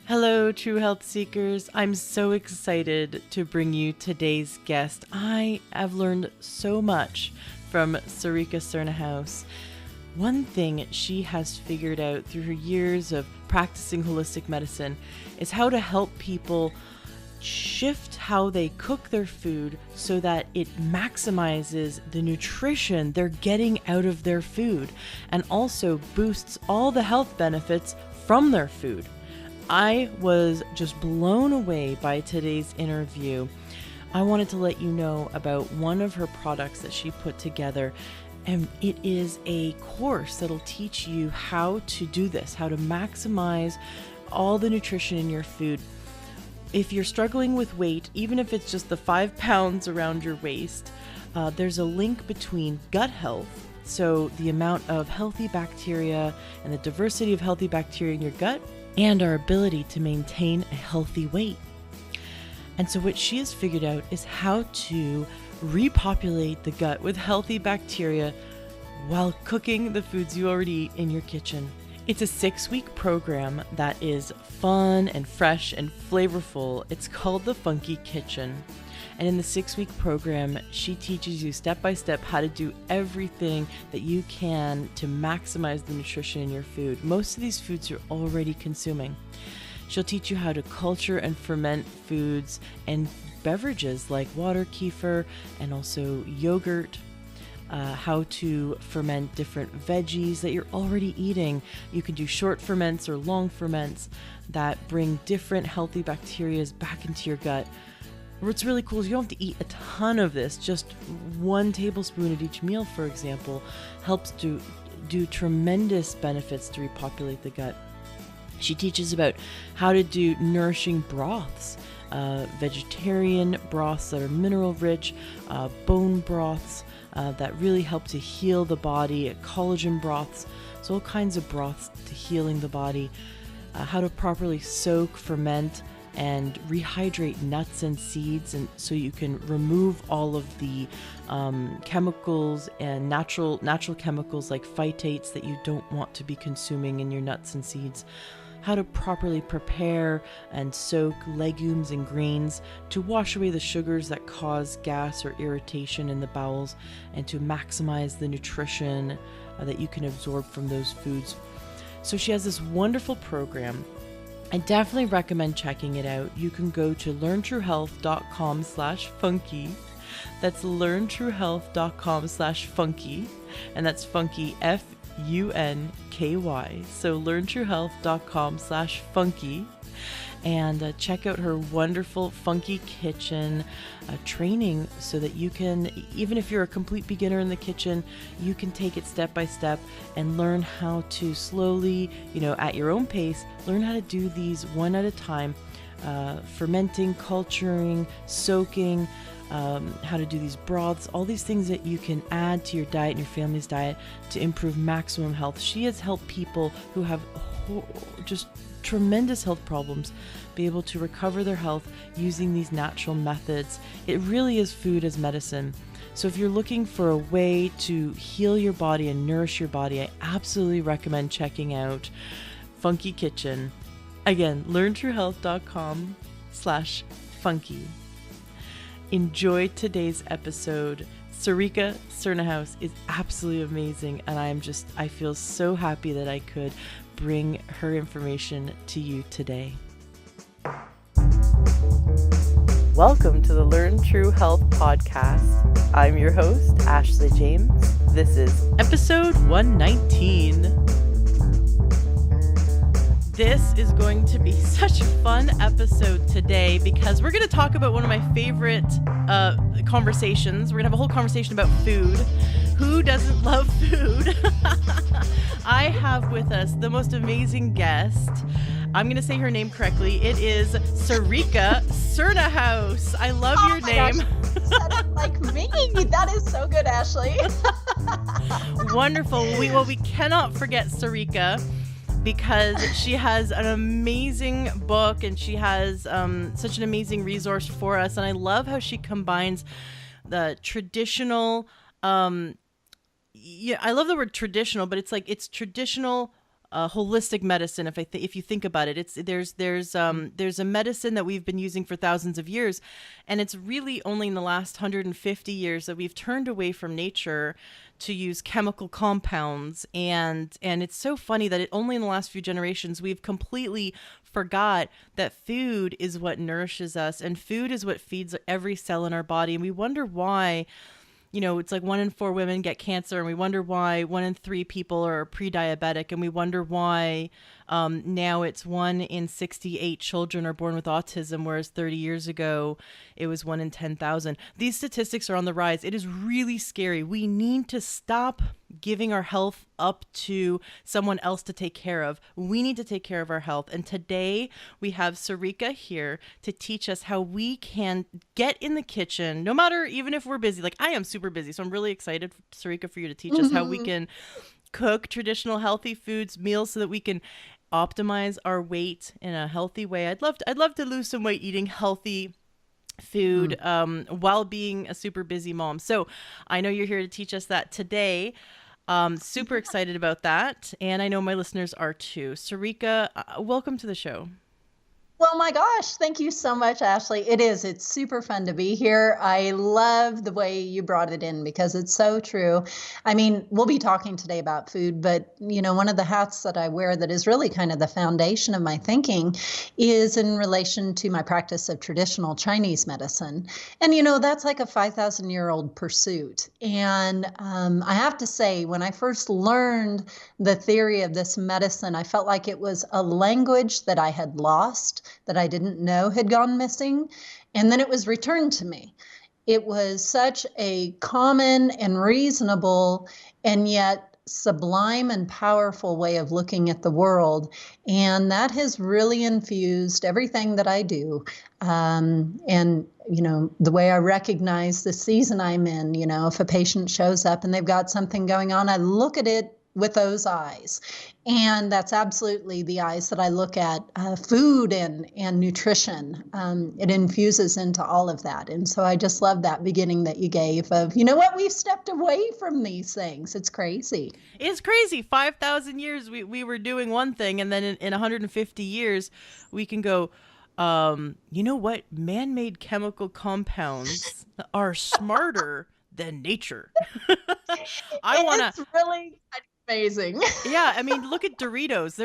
Hello, True Health Seekers. I'm so excited to bring you today's guest. I have learned so much from Sarica Cernohous. One thing she has figured out through her years of practicing holistic medicine is how to help people shift how they cook their food so that it maximizes the nutrition they're getting out of their food and also boosts all the health benefits from their food. I was just blown away by today's interview. I wanted to let you know about one of her products that she put together, and it is a course that'll teach you how to do this, how to maximize all the nutrition in your food. If you're struggling with weight, even if it's just the 5 pounds around your waist, there's a link between gut health, so the amount of healthy bacteria and the diversity of healthy bacteria in your gut, and our ability to maintain a healthy weight. And so what she has figured out is how to repopulate the gut with healthy bacteria while cooking the foods you already eat in your kitchen. It's a 6-week program that is fun and fresh and flavorful. It's called the Funky Kitchen. And in the 6-week program, she teaches you step by step how to do everything that you can to maximize the nutrition in your food. Most of these foods you're already consuming. She'll teach you how to culture and ferment foods and beverages like water, kefir, and also yogurt. How to ferment different veggies that you're already eating. You can do short ferments or long ferments that bring different healthy bacteria back into your gut. What's really cool is you don't have to eat a ton of this. Just 1 tablespoon at each meal, for example, helps to do tremendous benefits to repopulate the gut. She teaches about how to do nourishing broths, vegetarian broths that are mineral rich, bone broths that really help to heal the body, collagen broths, so all kinds of broths to healing the body, how to properly soak, ferment, and rehydrate nuts and seeds, and so you can remove all of the chemicals and natural chemicals like phytates that you don't want to be consuming in your nuts and seeds. How to properly prepare and soak legumes and grains to wash away the sugars that cause gas or irritation in the bowels and to maximize the nutrition that you can absorb from those foods. So she has this wonderful program. I definitely recommend checking it out. You can go to learntruehealth.com/funky. That's learntruehealth.com/funky. And that's funky, Funky. So learntruehealth.com/funky. And check out her wonderful Funky Kitchen training so that you can, even if you're a complete beginner in the kitchen, you can take it step by step and learn how to slowly, at your own pace, learn how to do these one at a time, fermenting, culturing, soaking, how to do these broths, all these things that you can add to your diet and your family's diet to improve maximum health. She has helped people who have just tremendous health problems be able to recover their health using these natural methods. It really is food as medicine. So if you're looking for a way to heal your body and nourish your body, I absolutely recommend checking out Funky Kitchen. Again, learntruehealth.com/funky. Enjoy today's episode. Sarica Cernohous is absolutely amazing, and I feel so happy that I could bring her information to you today. Welcome to the Learn True Health podcast. I'm your host, Ashley James. This is episode 119. This is going to be such a fun episode today because we're going to talk about one of my favorite conversations. We're going to have a whole conversation about food. Who doesn't love food? I have with us the most amazing guest. I'm going to say her name correctly. It is Sarica Cernohous. I love your name. Gosh, you said it like me. That is so good, Ashley. Wonderful. We cannot forget Sarica because she has an amazing book and she has such an amazing resource for us. And I love how she combines the traditional, I love the word traditional, but it's traditional holistic medicine. If you think about it, there's a medicine that we've been using for thousands of years, and it's really only in the last 150 years that we've turned away from nature to use chemical compounds. And it's so funny that only in the last few generations we've completely forgot that food is what nourishes us, and food is what feeds every cell in our body. And we wonder why, it's like 1 in 4 women get cancer, and we wonder why 1 in 3 people are pre-diabetic, and we wonder why now it's 1 in 68 children are born with autism, whereas 30 years ago it was 1 in 10,000. These statistics are on the rise. It is really scary. We need to stop giving our health up to someone else to take care of. We need to take care of our health. And today we have Sarica here to teach us how we can get in the kitchen, no matter, even if we're busy. Like, I am super busy, so I'm really excited, Sarica, for you to teach us how we can cook traditional healthy foods, meals, so that we can optimize our weight in a healthy way. I'd love to lose some weight eating healthy food while being a super busy mom. So I know you're here to teach us that today. Super excited about that. And I know my listeners are too. Sarica, welcome to the show. Well, my gosh, thank you so much, Ashley. It's super fun to be here. I love the way you brought it in because it's so true. I mean, we'll be talking today about food, but one of the hats that I wear that is really kind of the foundation of my thinking is in relation to my practice of traditional Chinese medicine. And, that's like a 5,000-year-old pursuit. And I have to say, when I first learned the theory of this medicine, I felt like it was a language that I had lost, that I didn't know had gone missing, and then it was returned to me. It was such a common and reasonable and yet sublime and powerful way of looking at the world, and that has really infused everything that I do. And the way I recognize the season I'm in, if a patient shows up and they've got something going on, I look at it with those eyes. And that's absolutely the eyes that I look at food and nutrition. It infuses into all of that. And so I just love that beginning that you gave of, we've stepped away from these things. It's crazy. It's crazy. 5,000 years we were doing one thing, and then in 150 years we can go, you know what? Man-made chemical compounds are smarter than nature. It's really amazing. Yeah, I mean, look at Doritos.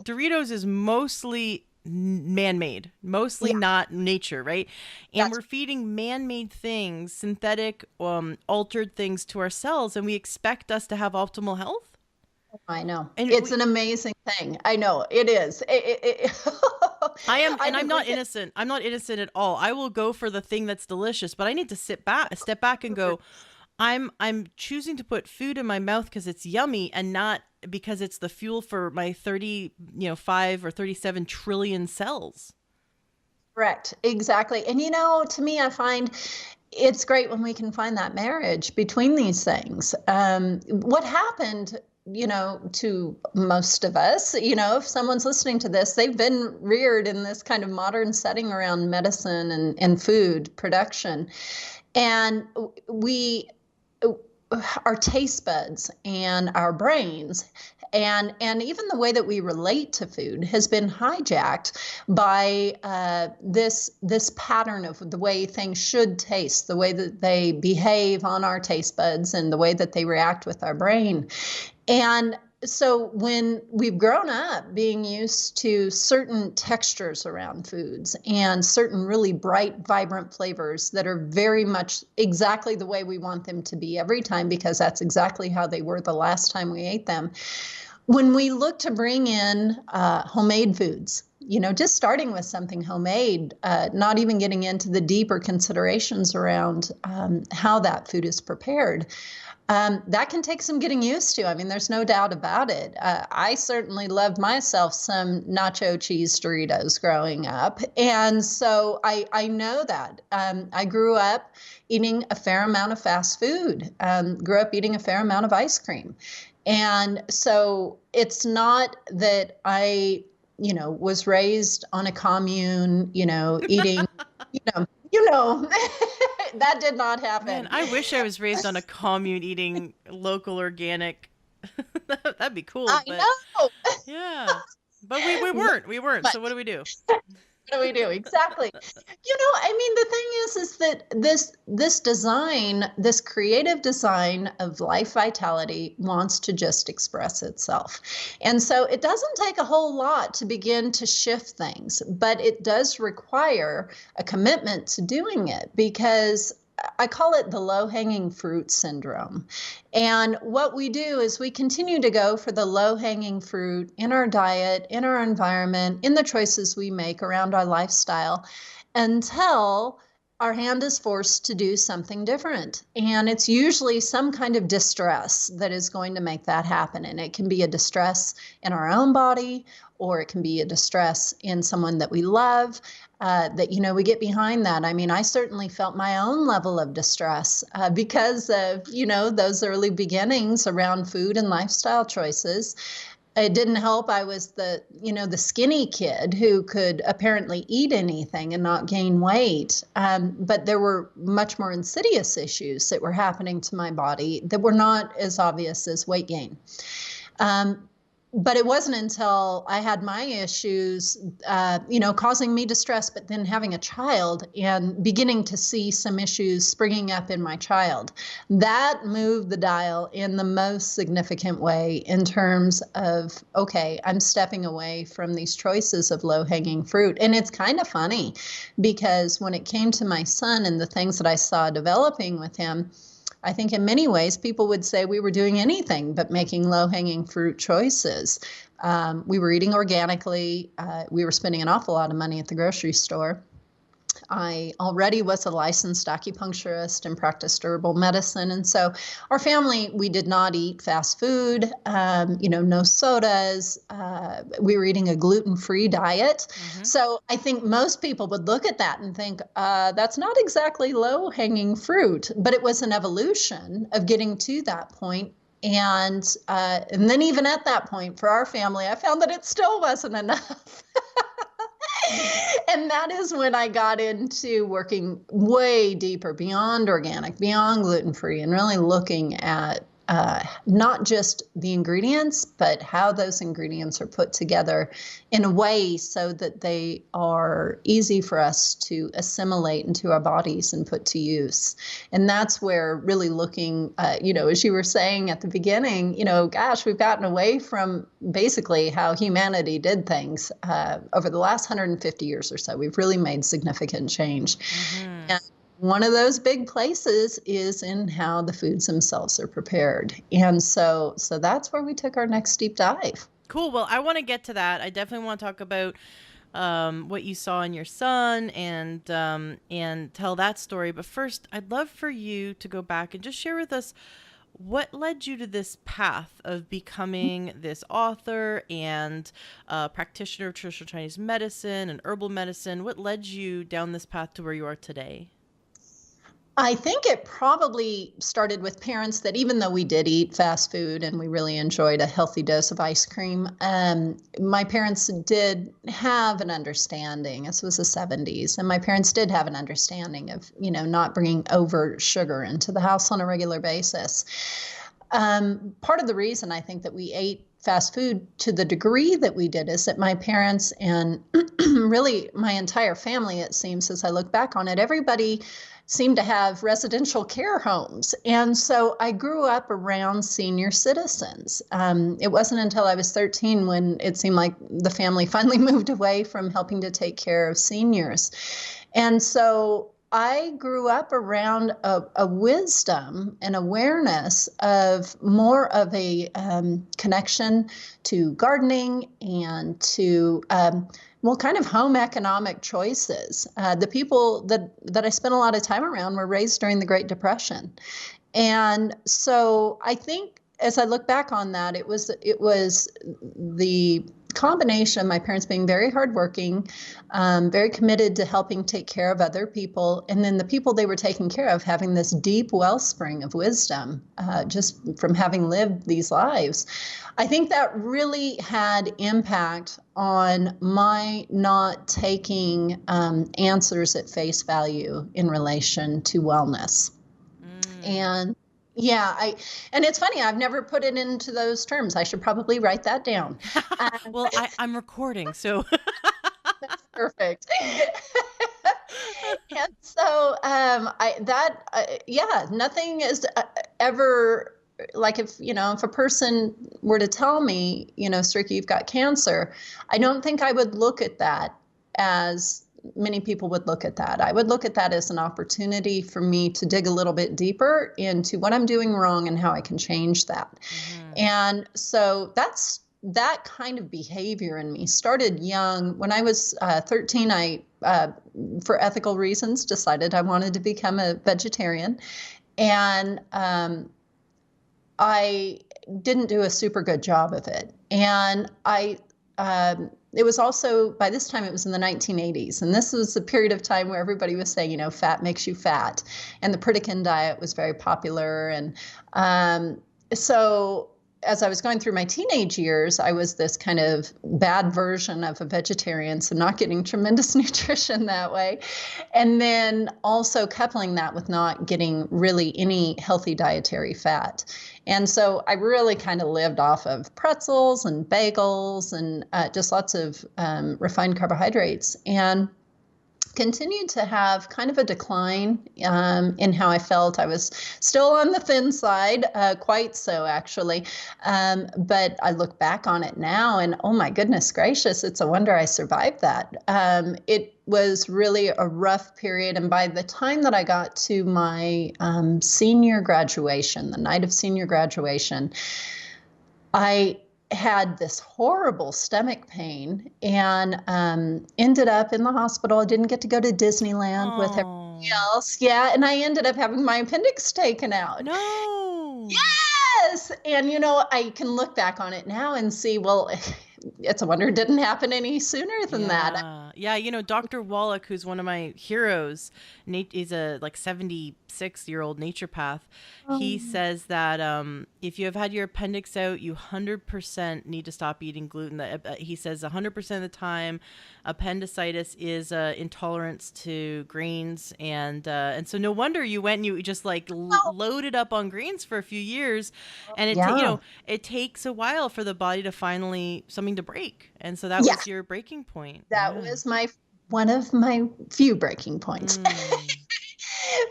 Doritos is mostly man-made, mostly not nature, right? And we're feeding man-made things, synthetic, altered things to our cells, and we expect us to have optimal health. I know. And it's an amazing thing. I know it is. I'm not innocent. I'm not innocent at all. I will go for the thing that's delicious, but I need to step back and go, I'm choosing to put food in my mouth because it's yummy and not because it's the fuel for my 35 or 37 trillion cells. Correct. Exactly. And to me, I find it's great when we can find that marriage between these things. What happened, to most of us, if someone's listening to this, they've been reared in this kind of modern setting around medicine and food production. And our taste buds and our brains and even the way that we relate to food has been hijacked by this pattern of the way things should taste, the way that they behave on our taste buds and the way that they react with our brain. And so when we've grown up being used to certain textures around foods and certain really bright, vibrant flavors that are very much exactly the way we want them to be every time, because that's exactly how they were the last time we ate them. When we look to bring in homemade foods, just starting with something homemade, not even getting into the deeper considerations around how that food is prepared, that can take some getting used to. I mean, there's no doubt about it. I certainly loved myself some nacho cheese Doritos growing up. And so I know that. I grew up eating a fair amount of fast food, grew up eating a fair amount of ice cream. And so it's not that I, was raised on a commune, eating, that did not happen. Man, I wish I was raised on a commune eating local organic That'd be cool, I but know. yeah. But we weren't. So what do we do? What do we do? Exactly. I mean, the thing is that this design, this creative design of life vitality wants to just express itself. And so it doesn't take a whole lot to begin to shift things, but it does require a commitment to doing it, because I call it the low-hanging fruit syndrome. And what we do is we continue to go for the low-hanging fruit in our diet, in our environment, in the choices we make around our lifestyle, until our hand is forced to do something different. And it's usually some kind of distress that is going to make that happen. And it can be a distress in our own body, or it can be a distress in someone that we love. We get behind that. I mean, I certainly felt my own level of distress because of, those early beginnings around food and lifestyle choices. It didn't help. I was the skinny kid who could apparently eat anything and not gain weight. But there were much more insidious issues that were happening to my body that were not as obvious as weight gain. But it wasn't until I had my issues, causing me distress, but then having a child and beginning to see some issues springing up in my child, that moved the dial in the most significant way in terms of, okay, I'm stepping away from these choices of low-hanging fruit. And it's kind of funny, because when it came to my son and the things that I saw developing with him, I think in many ways, people would say we were doing anything but making low-hanging fruit choices. We were eating organically. We were spending an awful lot of money at the grocery store. I already was a licensed acupuncturist and practiced herbal medicine. And so our family, we did not eat fast food, no sodas. We were eating a gluten-free diet. Mm-hmm. So I think most people would look at that and think, that's not exactly low-hanging fruit, but it was an evolution of getting to that point. And then even at that point for our family, I found that it still wasn't enough. And that is when I got into working way deeper, beyond organic, beyond gluten-free, and really looking at not just the ingredients, but how those ingredients are put together in a way so that they are easy for us to assimilate into our bodies and put to use. And that's where really looking, as you were saying at the beginning, we've gotten away from basically how humanity did things over the last 150 years or so. We've really made significant change. Mm-hmm. And one of those big places is in how the foods themselves are prepared. And so that's where we took our next deep dive. Cool. Well, I want to get to that. I definitely want to talk about what you saw in your son and tell that story. But first, I'd love for you to go back and just share with us what led you to this path of becoming this author and practitioner of traditional Chinese medicine and herbal medicine. What led you down this path to where you are today? I think it probably started with parents that even though we did eat fast food and we really enjoyed a healthy dose of ice cream, my parents did have an understanding. This was the 70s, and my parents did have an understanding of, not bringing over sugar into the house on a regular basis. Part of the reason I think that we ate fast food to the degree that we did is that my parents and really my entire family, it seems, as I look back on it, everybody seemed to have residential care homes. And so I grew up around senior citizens. It wasn't until I was 13 when it seemed like the family finally moved away from helping to take care of seniors. And so I grew up around a wisdom and awareness of more of a connection to gardening and to kind of home economic choices. The people that I spent a lot of time around were raised during the Great Depression. And so I think as I look back on that, it was the combination of my parents being very hardworking, very committed to helping take care of other people, and then the people they were taking care of having this deep wellspring of wisdom just from having lived these lives. I think that really had impact on my not taking answers at face value in relation to wellness. And Yeah, and it's funny, I've never put it into those terms. I should probably write that down. Well, I'm recording, so. That's perfect. And so, yeah, nothing is ever like if a person were to tell me, Srika, you've got cancer, I don't think I would look at that as many people would look at that. I would look at that as an opportunity for me to dig a little bit deeper into what I'm doing wrong and how I can change that. Mm-hmm. And so that kind of behavior in me started young. When I was 13, I, for ethical reasons, decided I wanted to become a vegetarian. And I didn't do a super good job of it. And it was also, by this time, it was in the 1980s. And this was a period of time where everybody was saying, fat makes you fat. And the Pritikin diet was very popular. And so as I was going through my teenage years, I was this kind of bad version of a vegetarian, so not getting tremendous nutrition that way. And then also coupling that with not getting really any healthy dietary fat. And so I really kind of lived off of pretzels and bagels and just lots of refined carbohydrates, and continued to have kind of a decline in how I felt. I was still on the thin side, quite so actually. But I look back on it now and, oh my goodness gracious, it's a wonder I survived that. It was really a rough period. And by the time that I got to my senior graduation, the night of senior graduation, I had this horrible stomach pain and ended up in the hospital. I didn't get to go to Disneyland with everybody else. Yeah. And I ended up having my appendix taken out. No. Yes. And, I can look back on it now and see, well, it's a wonder it didn't happen any sooner than that. Yeah. Dr. Wallach, who's one of my heroes, he's a 76-year-old naturopath. He says that if you have had your appendix out, you 100% need to stop eating gluten. He says 100% of the time, appendicitis is intolerance to grains, and so no wonder you went and you just loaded up on grains for a few years, and it takes a while for the body to finally something to break, and so that was your breaking point. That was one of my few breaking points.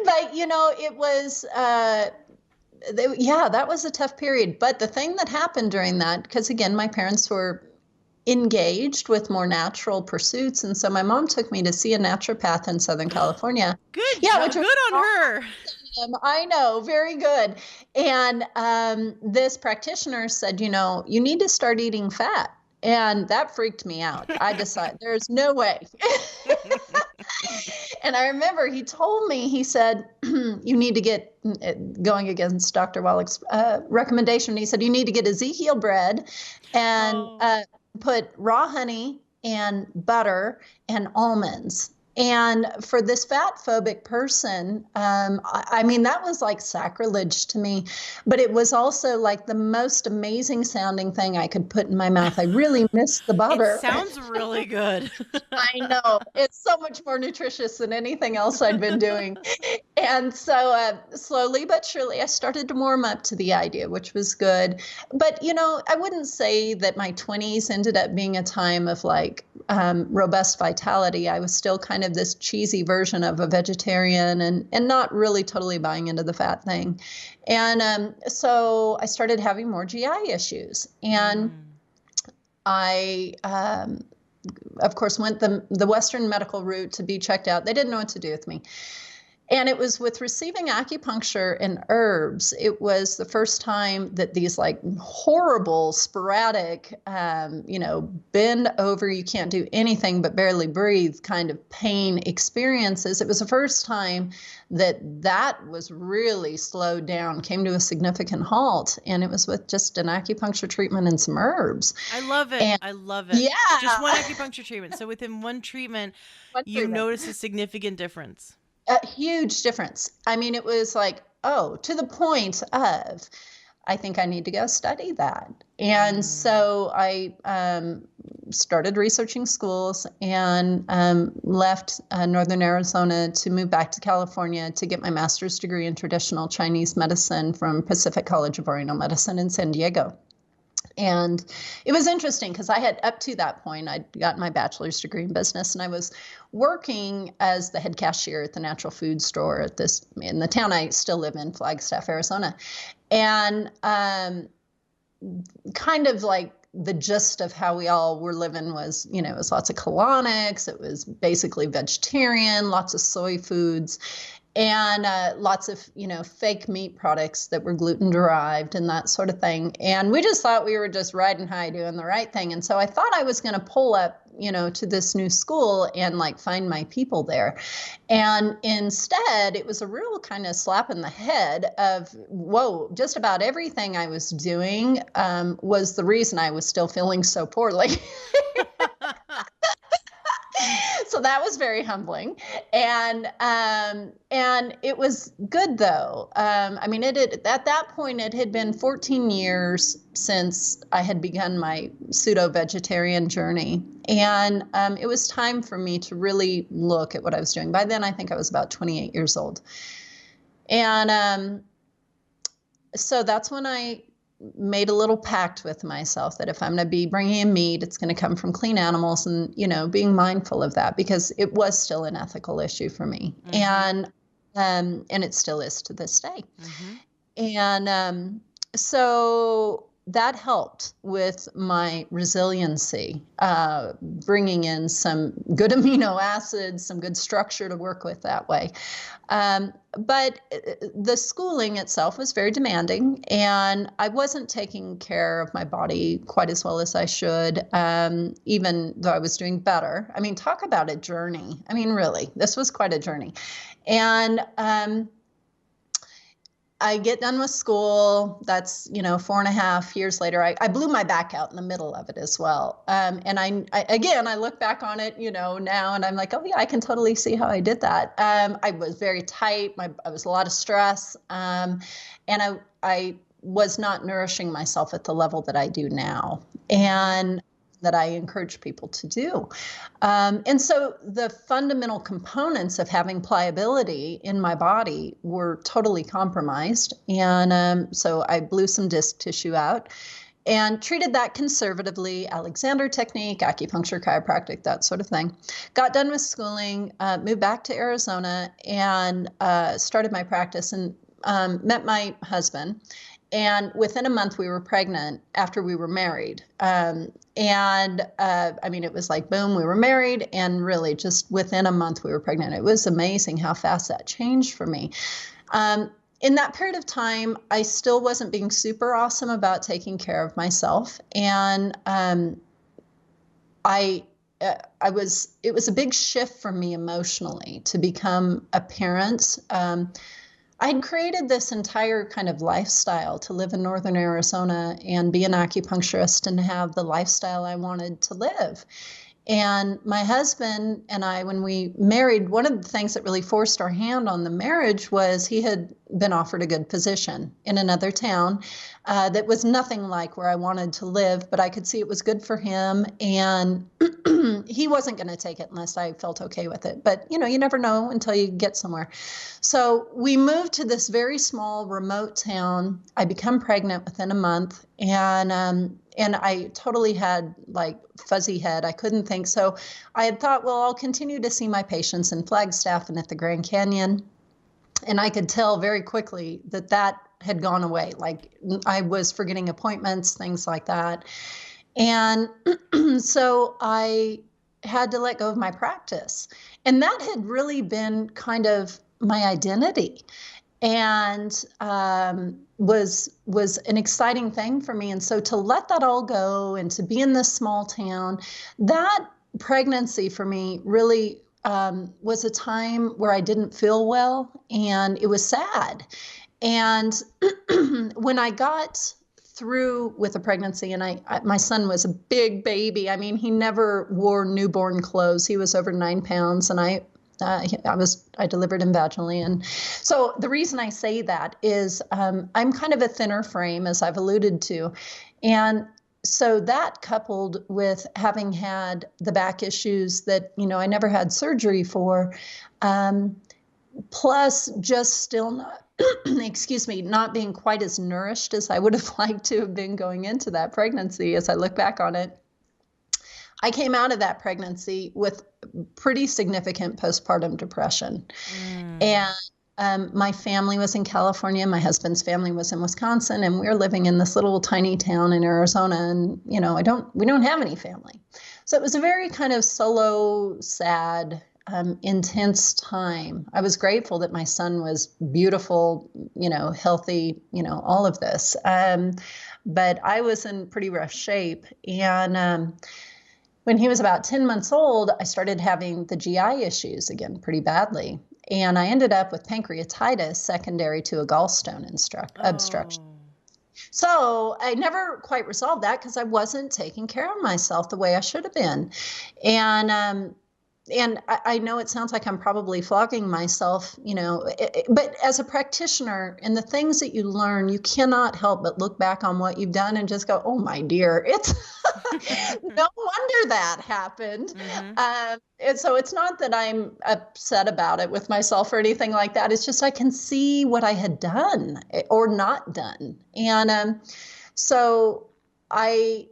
But it was that was a tough period. But the thing that happened during that, because again, my parents were engaged with more natural pursuits, and so my mom took me to see a naturopath in Southern California. Good on her. I know, very good. And this practitioner said, you need to start eating fat. And that freaked me out. I decided there's no way. And I remember he told me, he said, you need to get, going against Dr. Wallach's recommendation, he said, you need to get Ezekiel bread and put raw honey and butter and almonds. And for this fat phobic person, I mean, that was like sacrilege to me, but it was also like the most amazing sounding thing I could put in my mouth. I really missed the butter. It sounds really good. I know. It's so much more nutritious than anything else I'd been doing. And so slowly but surely, I started to warm up to the idea, which was good. But, I wouldn't say that my 20s ended up being a time of robust vitality. I was still kind of this cheesy version of a vegetarian and not really totally buying into the fat thing. And so I started having more GI issues. And I, of course, went the Western medical route to be checked out. They didn't know what to do with me. And it was with receiving acupuncture and herbs, it was the first time that these horrible, sporadic, bend over, you can't do anything but barely breathe kind of pain experiences. It was the first time that was really slowed down, came to a significant halt. And it was with just an acupuncture treatment and some herbs. I love it. I love it. Yeah. Just one acupuncture treatment. So within one treatment, you notice a significant difference. A huge difference. I mean, it was to the point of, I think I need to go study that. And so I started researching schools and left Northern Arizona to move back to California to get my master's degree in traditional Chinese medicine from Pacific College of Oriental Medicine in San Diego. And it was interesting because I had, up to that point, I'd gotten my bachelor's degree in business, and I was working as the head cashier at the natural food store in the town I still live in, Flagstaff, Arizona. And kind of like the gist of how we all were living was, it was lots of colonics. It was basically vegetarian, lots of soy foods, and lots of, fake meat products that were gluten derived and that sort of thing. And we just thought we were just riding high doing the right thing. And so I thought I was going to pull up, to this new school and like find my people there. And instead, it was a real kind of slap in the head of, whoa, just about everything I was doing was the reason I was still feeling so poorly. So that was very humbling. And it was good, though. At that point, it had been 14 years since I had begun my pseudo-vegetarian journey. And it was time for me to really look at what I was doing. By then, I think I was about 28 years old. And so that's when I made a little pact with myself that if I'm going to be bringing in meat, it's going to come from clean animals, and, being mindful of that, because it was still an ethical issue for me. Mm-hmm. And it still is to this day. Mm-hmm. And so that helped with my resiliency, bringing in some good amino acids, some good structure to work with that way. But the schooling itself was very demanding, and I wasn't taking care of my body quite as well as I should, even though I was doing better. Talk about a journey. Really, this was quite a journey. And I get done with school. That's, 4.5 years later. I blew my back out in the middle of it as well. And I look back on it, now, and I'm like, oh yeah, I can totally see how I did that. I was very tight. I was a lot of stress. And I was not nourishing myself at the level that I do now, and that I encourage people to do. And so the fundamental components of having pliability in my body were totally compromised. And so I blew some disc tissue out and treated that conservatively, Alexander technique, acupuncture, chiropractic, that sort of thing. Got done with schooling, moved back to Arizona, and started my practice, and met my husband. And within a month, we were pregnant after we were married. It was like, boom, we were married. And really, just within a month, we were pregnant. It was amazing how fast that changed for me. In that period of time, I still wasn't being super awesome about taking care of myself. And it was a big shift for me emotionally to become a parent. I had created this entire kind of lifestyle to live in Northern Arizona and be an acupuncturist and have the lifestyle I wanted to live. And my husband and I, when we married, one of the things that really forced our hand on the marriage was he had been offered a good position in another town that was nothing like where I wanted to live, but I could see it was good for him. And he wasn't going to take it unless I felt okay with it. But, you never know until you get somewhere. So we moved to this very small, remote town. I become pregnant within a month. And I totally had like fuzzy head. I couldn't think. So I had thought, well, I'll continue to see my patients in Flagstaff and at the Grand Canyon. And I could tell very quickly that had gone away. Like I was forgetting appointments, things like that. And so I had to let go of my practice. And that had really been kind of my identity. And was an exciting thing for me. And so to let that all go and to be in this small town, that pregnancy for me really was a time where I didn't feel well, and it was sad. And when I got through with the pregnancy, and my son was a big baby. He never wore newborn clothes. He was over 9 pounds, and I delivered him vaginally. And so the reason I say that is I'm kind of a thinner frame, as I've alluded to. And so that coupled with having had the back issues that, I never had surgery for, plus just still not, excuse me, not being quite as nourished as I would have liked to have been going into that pregnancy as I look back on it. I came out of that pregnancy with pretty significant postpartum depression. And my family was in California. My husband's family was in Wisconsin, and we were living in this little tiny town in Arizona. And, we don't have any family. So it was a very kind of solo, sad, intense time. I was grateful that my son was beautiful, healthy, all of this. But I was in pretty rough shape. And when he was about 10 months old, I started having the GI issues again pretty badly. And I ended up with pancreatitis secondary to a gallstone obstruction. So I never quite resolved that because I wasn't taking care of myself the way I should have been. And I know it sounds like I'm probably flogging myself, but as a practitioner and the things that you learn, you cannot help but look back on what you've done and just go, oh, my dear, it's no wonder that happened. And so it's not that I'm upset about it with myself or anything like that. It's just I can see what I had done or not done. And so I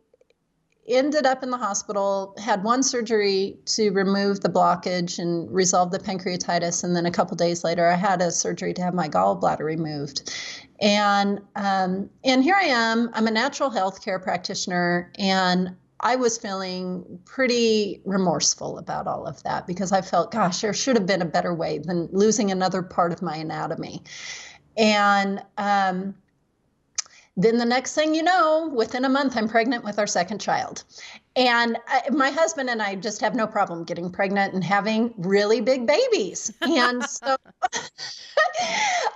ended up in the hospital, had one surgery to remove the blockage and resolve the pancreatitis. And then a couple days later, I had a surgery to have my gallbladder removed. And here I am. I'm a natural health care practitioner, and I was feeling pretty remorseful about all of that because I felt, gosh, there should have been a better way than losing another part of my anatomy. And then the next thing you know, within a month, I'm pregnant with our second child. And my husband and I just have no problem getting pregnant and having really big babies. And so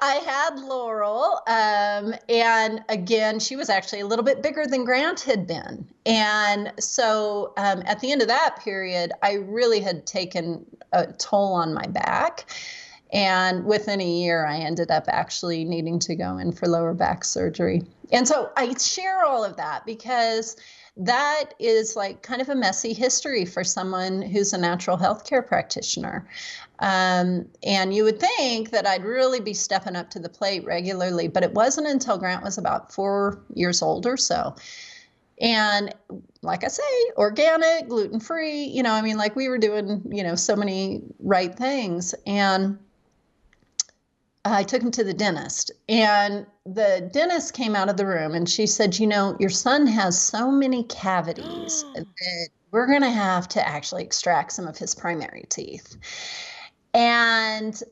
I had Laurel. And again, she was actually a little bit bigger than Grant had been. And so at the end of that period, I really had taken a toll on my back. And within a year, I ended up actually needing to go in for lower back surgery. And so I share all of that because that is like kind of a messy history for someone who's a natural healthcare practitioner. And you would think that I'd really be stepping up to the plate regularly, but it wasn't until Grant was about 4 years old or so. And like I say, organic, gluten-free, like we were doing, so many right things. And I took him to the dentist, and the dentist came out of the room and she said, your son has so many cavities that we're going to have to actually extract some of his primary teeth. And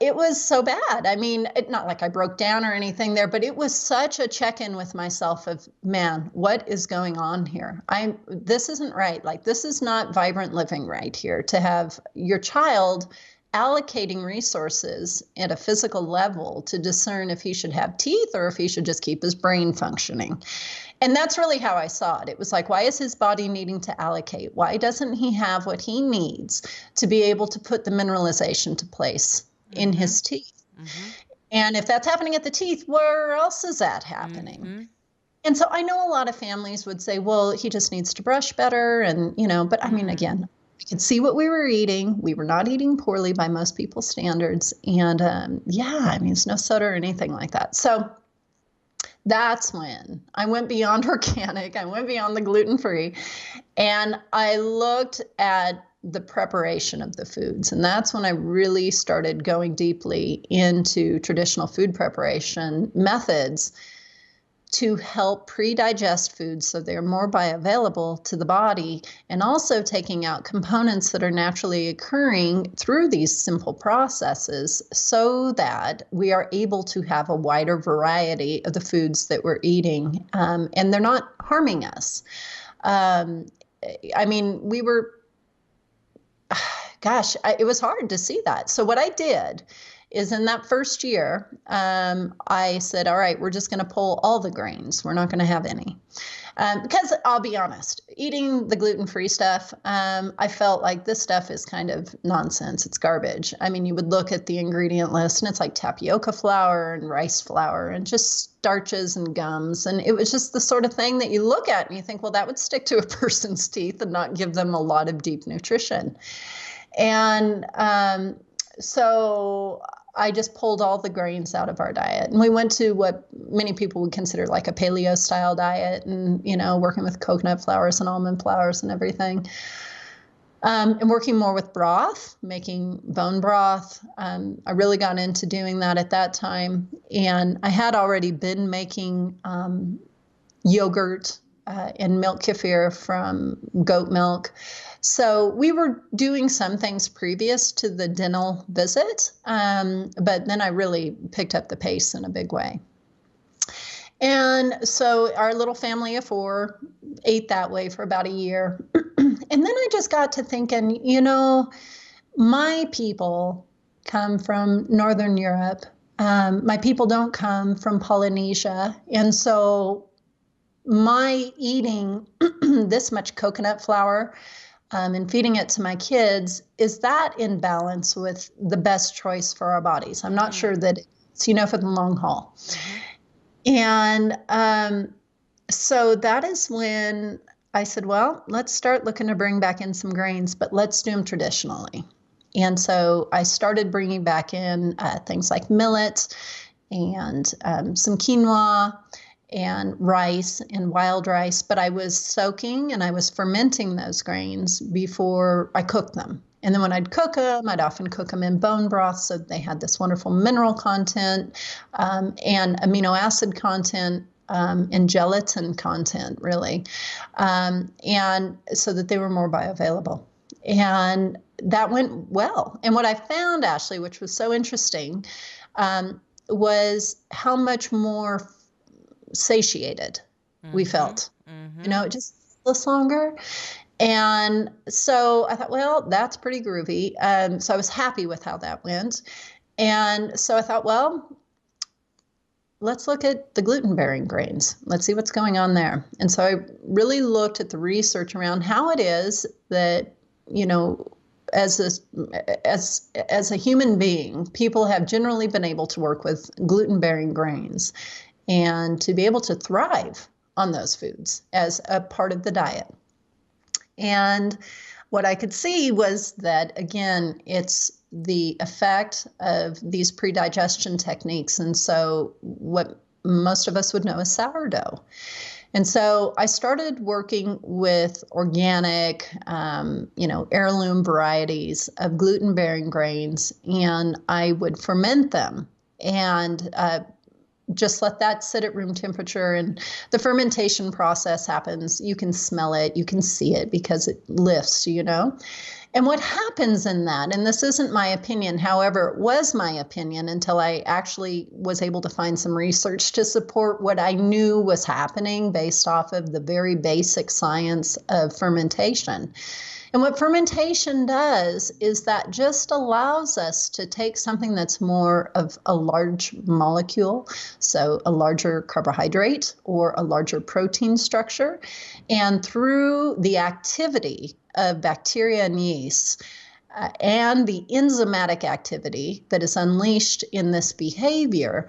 it was so bad. I mean, not like I broke down or anything there, but it was such a check-in with myself of, man, what is going on here? This isn't right. Like, this is not vibrant living right here to have your child allocating resources at a physical level to discern if he should have teeth or if he should just keep his brain functioning. And that's really how I saw it. It was like, why is his body needing to allocate? Why doesn't he have what he needs to be able to put the mineralization to place in his teeth? And if that's happening at the teeth, where else is that happening? And so I know a lot of families would say, well, he just needs to brush better. And, but I mean, again, I could see what we were eating. We were not eating poorly by most people's standards. And it's no soda or anything like that. So that's when I went beyond organic. I went beyond the gluten-free. And I looked at the preparation of the foods. And that's when I really started going deeply into traditional food preparation methods to help pre-digest foods so they're more bioavailable to the body, and also taking out components that are naturally occurring through these simple processes so that we are able to have a wider variety of the foods that we're eating, and they're not harming us. It was hard to see that. So what I did is in that first year, I said, all right, we're just going to pull all the grains. We're not going to have any. Because I'll be honest, eating the gluten-free stuff, I felt like this stuff is kind of nonsense. It's garbage. I mean, you would look at the ingredient list and it's like tapioca flour and rice flour and just starches and gums. And it was just the sort of thing that you look at and you think, well, that would stick to a person's teeth and not give them a lot of deep nutrition. And so I just pulled all the grains out of our diet. And we went to what many people would consider like a paleo style diet and, working with coconut flours and almond flours and everything. And working more with broth, making bone broth. I really got into doing that at that time. And I had already been making yogurt and milk kefir from goat milk. So we were doing some things previous to the dental visit, but then I really picked up the pace in a big way. And so our little family of 4 ate that way for about a year. And then I just got to thinking, my people come from Northern Europe. My people don't come from Polynesia. And so my eating this much coconut flour and feeding it to my kids, is that in balance with the best choice for our bodies? I'm not sure that it's, for the long haul. And so that is when I said, well, let's start looking to bring back in some grains, but let's do them traditionally. And so I started bringing back in things like millet and some quinoa and rice and wild rice, but I was soaking and I was fermenting those grains before I cooked them. And then when I'd cook them, I'd often cook them in bone broth so they had this wonderful mineral content and amino acid content and gelatin content, really, and so that they were more bioavailable. And that went well. And what I found, Ashley, which was so interesting, was how much more satiated we felt. It just lasts longer. And so I thought, well, that's pretty groovy. So I was happy with how that went. And so I thought, well, let's look at the gluten-bearing grains. Let's see what's going on there. And so I really looked at the research around how it is that, as a human being, people have generally been able to work with gluten-bearing grains and to be able to thrive on those foods as a part of the diet. And what I could see was that, again, it's the effect of these pre-digestion techniques. And so what most of us would know as sourdough. And so I started working with organic, heirloom varieties of gluten-bearing grains, and I would ferment them and just let that sit at room temperature. And the fermentation process happens. You can smell it. You can see it because it lifts, And what happens in that, and this isn't my opinion, however, it was my opinion until I actually was able to find some research to support what I knew was happening based off of the very basic science of fermentation. And what fermentation does is that just allows us to take something that's more of a large molecule, so a larger carbohydrate or a larger protein structure, and through the activity of bacteria and yeast and the enzymatic activity that is unleashed in this behavior,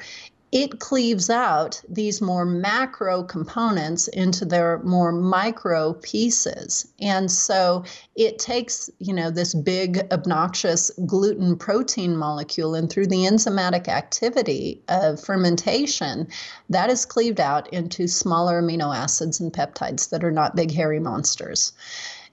it cleaves out these more macro components into their more micro pieces. And so it takes, this big, obnoxious gluten protein molecule, and through the enzymatic activity of fermentation, that is cleaved out into smaller amino acids and peptides that are not big, hairy monsters.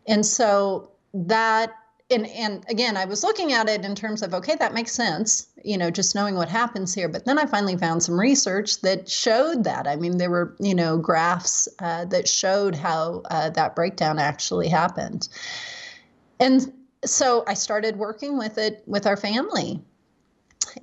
And so that, and again, I was looking at it in terms of, okay, that makes sense, just knowing what happens here. But then I finally found some research that showed that. I mean, there were, graphs that showed how that breakdown actually happened. And so I started working with it with our family.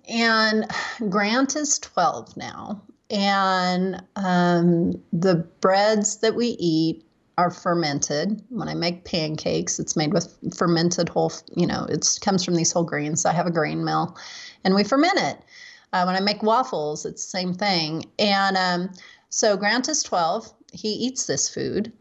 And Grant is 12 now. And the breads that we eat are fermented. When I make pancakes, it's made with fermented whole, it comes from these whole grains. I have a grain mill and we ferment it. When I make waffles, it's the same thing. And so Grant is 12. He eats this food.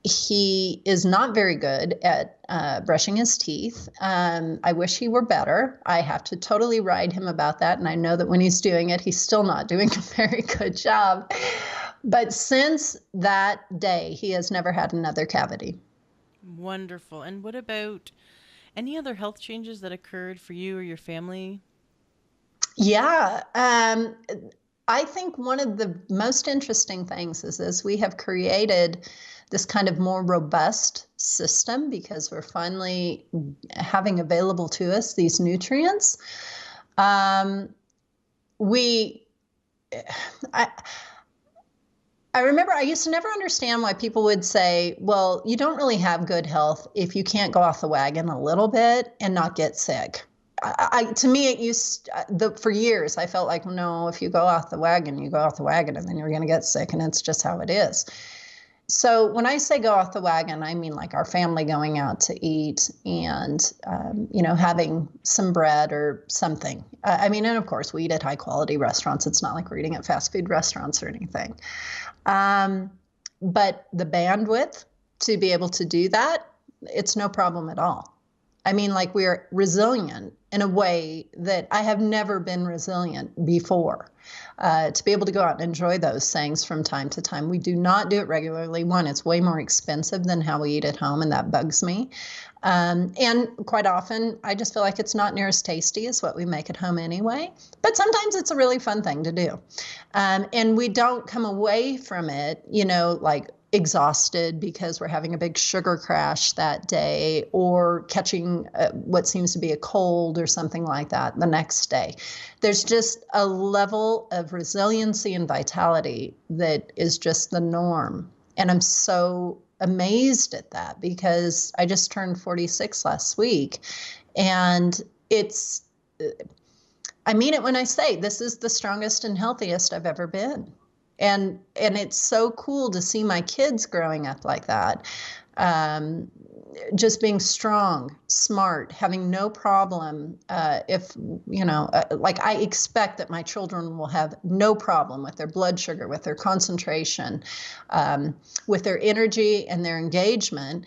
He is not very good at brushing his teeth. I wish he were better. I have to totally ride him about that. And I know that when he's doing it, he's still not doing a very good job. But since that day, he has never had another cavity. Wonderful. And what about any other health changes that occurred for you or your family? Yeah. I think one of the most interesting things is we have created this kind of more robust system because we're finally having available to us these nutrients. I remember I used to never understand why people would say, well, you don't really have good health if you can't go off the wagon a little bit and not get sick. To me, it used for years, I felt like, no, if you go off the wagon, you go off the wagon and then you're going to get sick. And it's just how it is. So when I say go off the wagon, I mean like our family going out to eat and, having some bread or something. And of course, we eat at high quality restaurants. It's not like we're eating at fast food restaurants or anything. But the bandwidth to be able to do that, it's no problem at all. Like we're resilient in a way that I have never been resilient before. To be able to go out and enjoy those things from time to time. We do not do it regularly. One, it's way more expensive than how we eat at home, and that bugs me. And quite often, I just feel like it's not near as tasty as what we make at home anyway. But sometimes it's a really fun thing to do. And we don't come away from it, like exhausted because we're having a big sugar crash that day or catching what seems to be a cold or something like that the next day. There's just a level of resiliency and vitality that is just the norm. And I'm so amazed at that because I just turned 46 last week. And I mean it when I say this is the strongest and healthiest I've ever been. And it's so cool to see my kids growing up like that, just being strong, smart, having no problem. I expect that my children will have no problem with their blood sugar, with their concentration, with their energy and their engagement,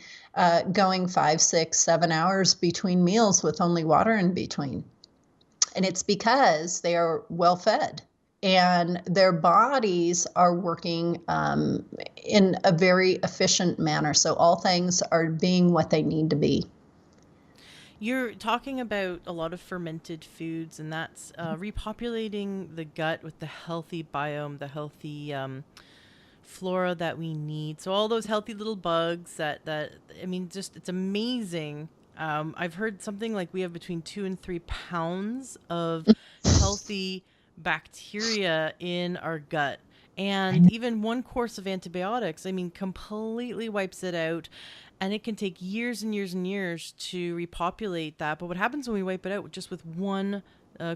going 5, 6, 7 hours between meals with only water in between. And it's because they are well fed. And their bodies are working in a very efficient manner. So all things are being what they need to be. You're talking about a lot of fermented foods, and that's repopulating the gut with the healthy biome, the healthy flora that we need. So all those healthy little bugs just it's amazing. I've heard something like we have between 2 and 3 pounds of healthy bacteria in our gut, and even one course of antibiotics completely wipes it out, and it can take years and years and years to repopulate that. But what happens when we wipe it out just with one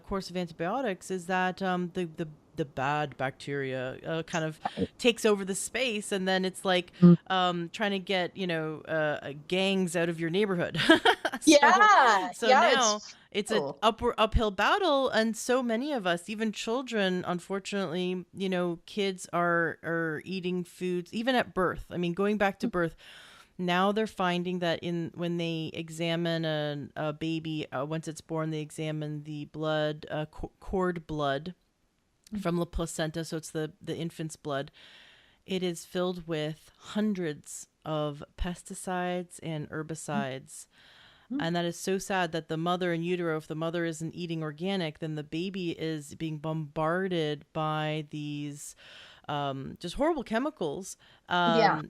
course of antibiotics is that the bad bacteria kind of takes over the space, and then it's like trying to get gangs out of your neighborhood. Now it's an uphill battle, and so many of us, even children, unfortunately, kids are eating foods even at birth. Going back to birth, now they're finding that when they examine a baby once it's born, they examine the blood, cord blood from the placenta, so it's the infant's blood. It is filled with hundreds of pesticides and herbicides. And that is so sad that the mother in utero, if the mother isn't eating organic, then the baby is being bombarded by these just horrible chemicals. And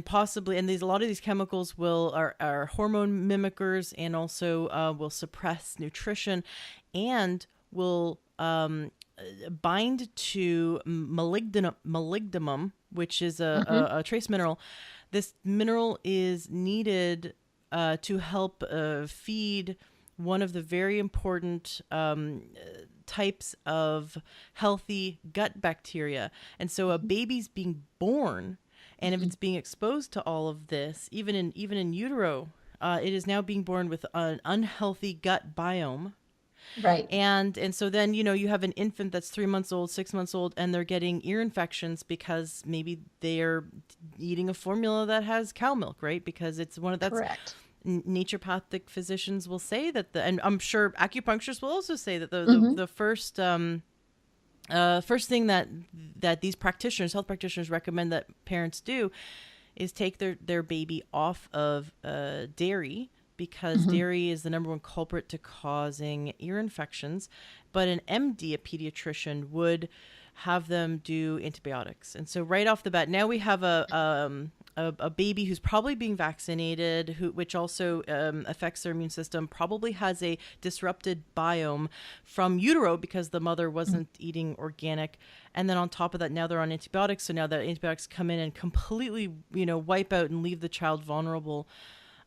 possibly, and a lot of these chemicals are hormone mimickers, and also will suppress nutrition and will bind to molybdenum, which is a trace mineral. This mineral is needed to help feed one of the very important types of healthy gut bacteria. And so a baby's being born, And if it's being exposed to all of this, even in utero, it is now being born with an unhealthy gut biome. Right. And so then, you have an infant that's 3 months old, 6 months old, and they're getting ear infections because maybe they're eating a formula that has cow milk, right? Because it's Correct. Naturopathic physicians will say that and I'm sure acupuncturists will also say that the first thing that these health practitioners recommend that parents do is take their baby off of dairy, because dairy is the number one culprit to causing ear infections. But an MD, a pediatrician, would have them do antibiotics. And so right off the bat, now we have a baby who's probably being vaccinated, which also affects their immune system, probably has a disrupted biome from utero because the mother wasn't eating organic. And then on top of that, now they're on antibiotics. So now the antibiotics come in and completely, wipe out and leave the child vulnerable.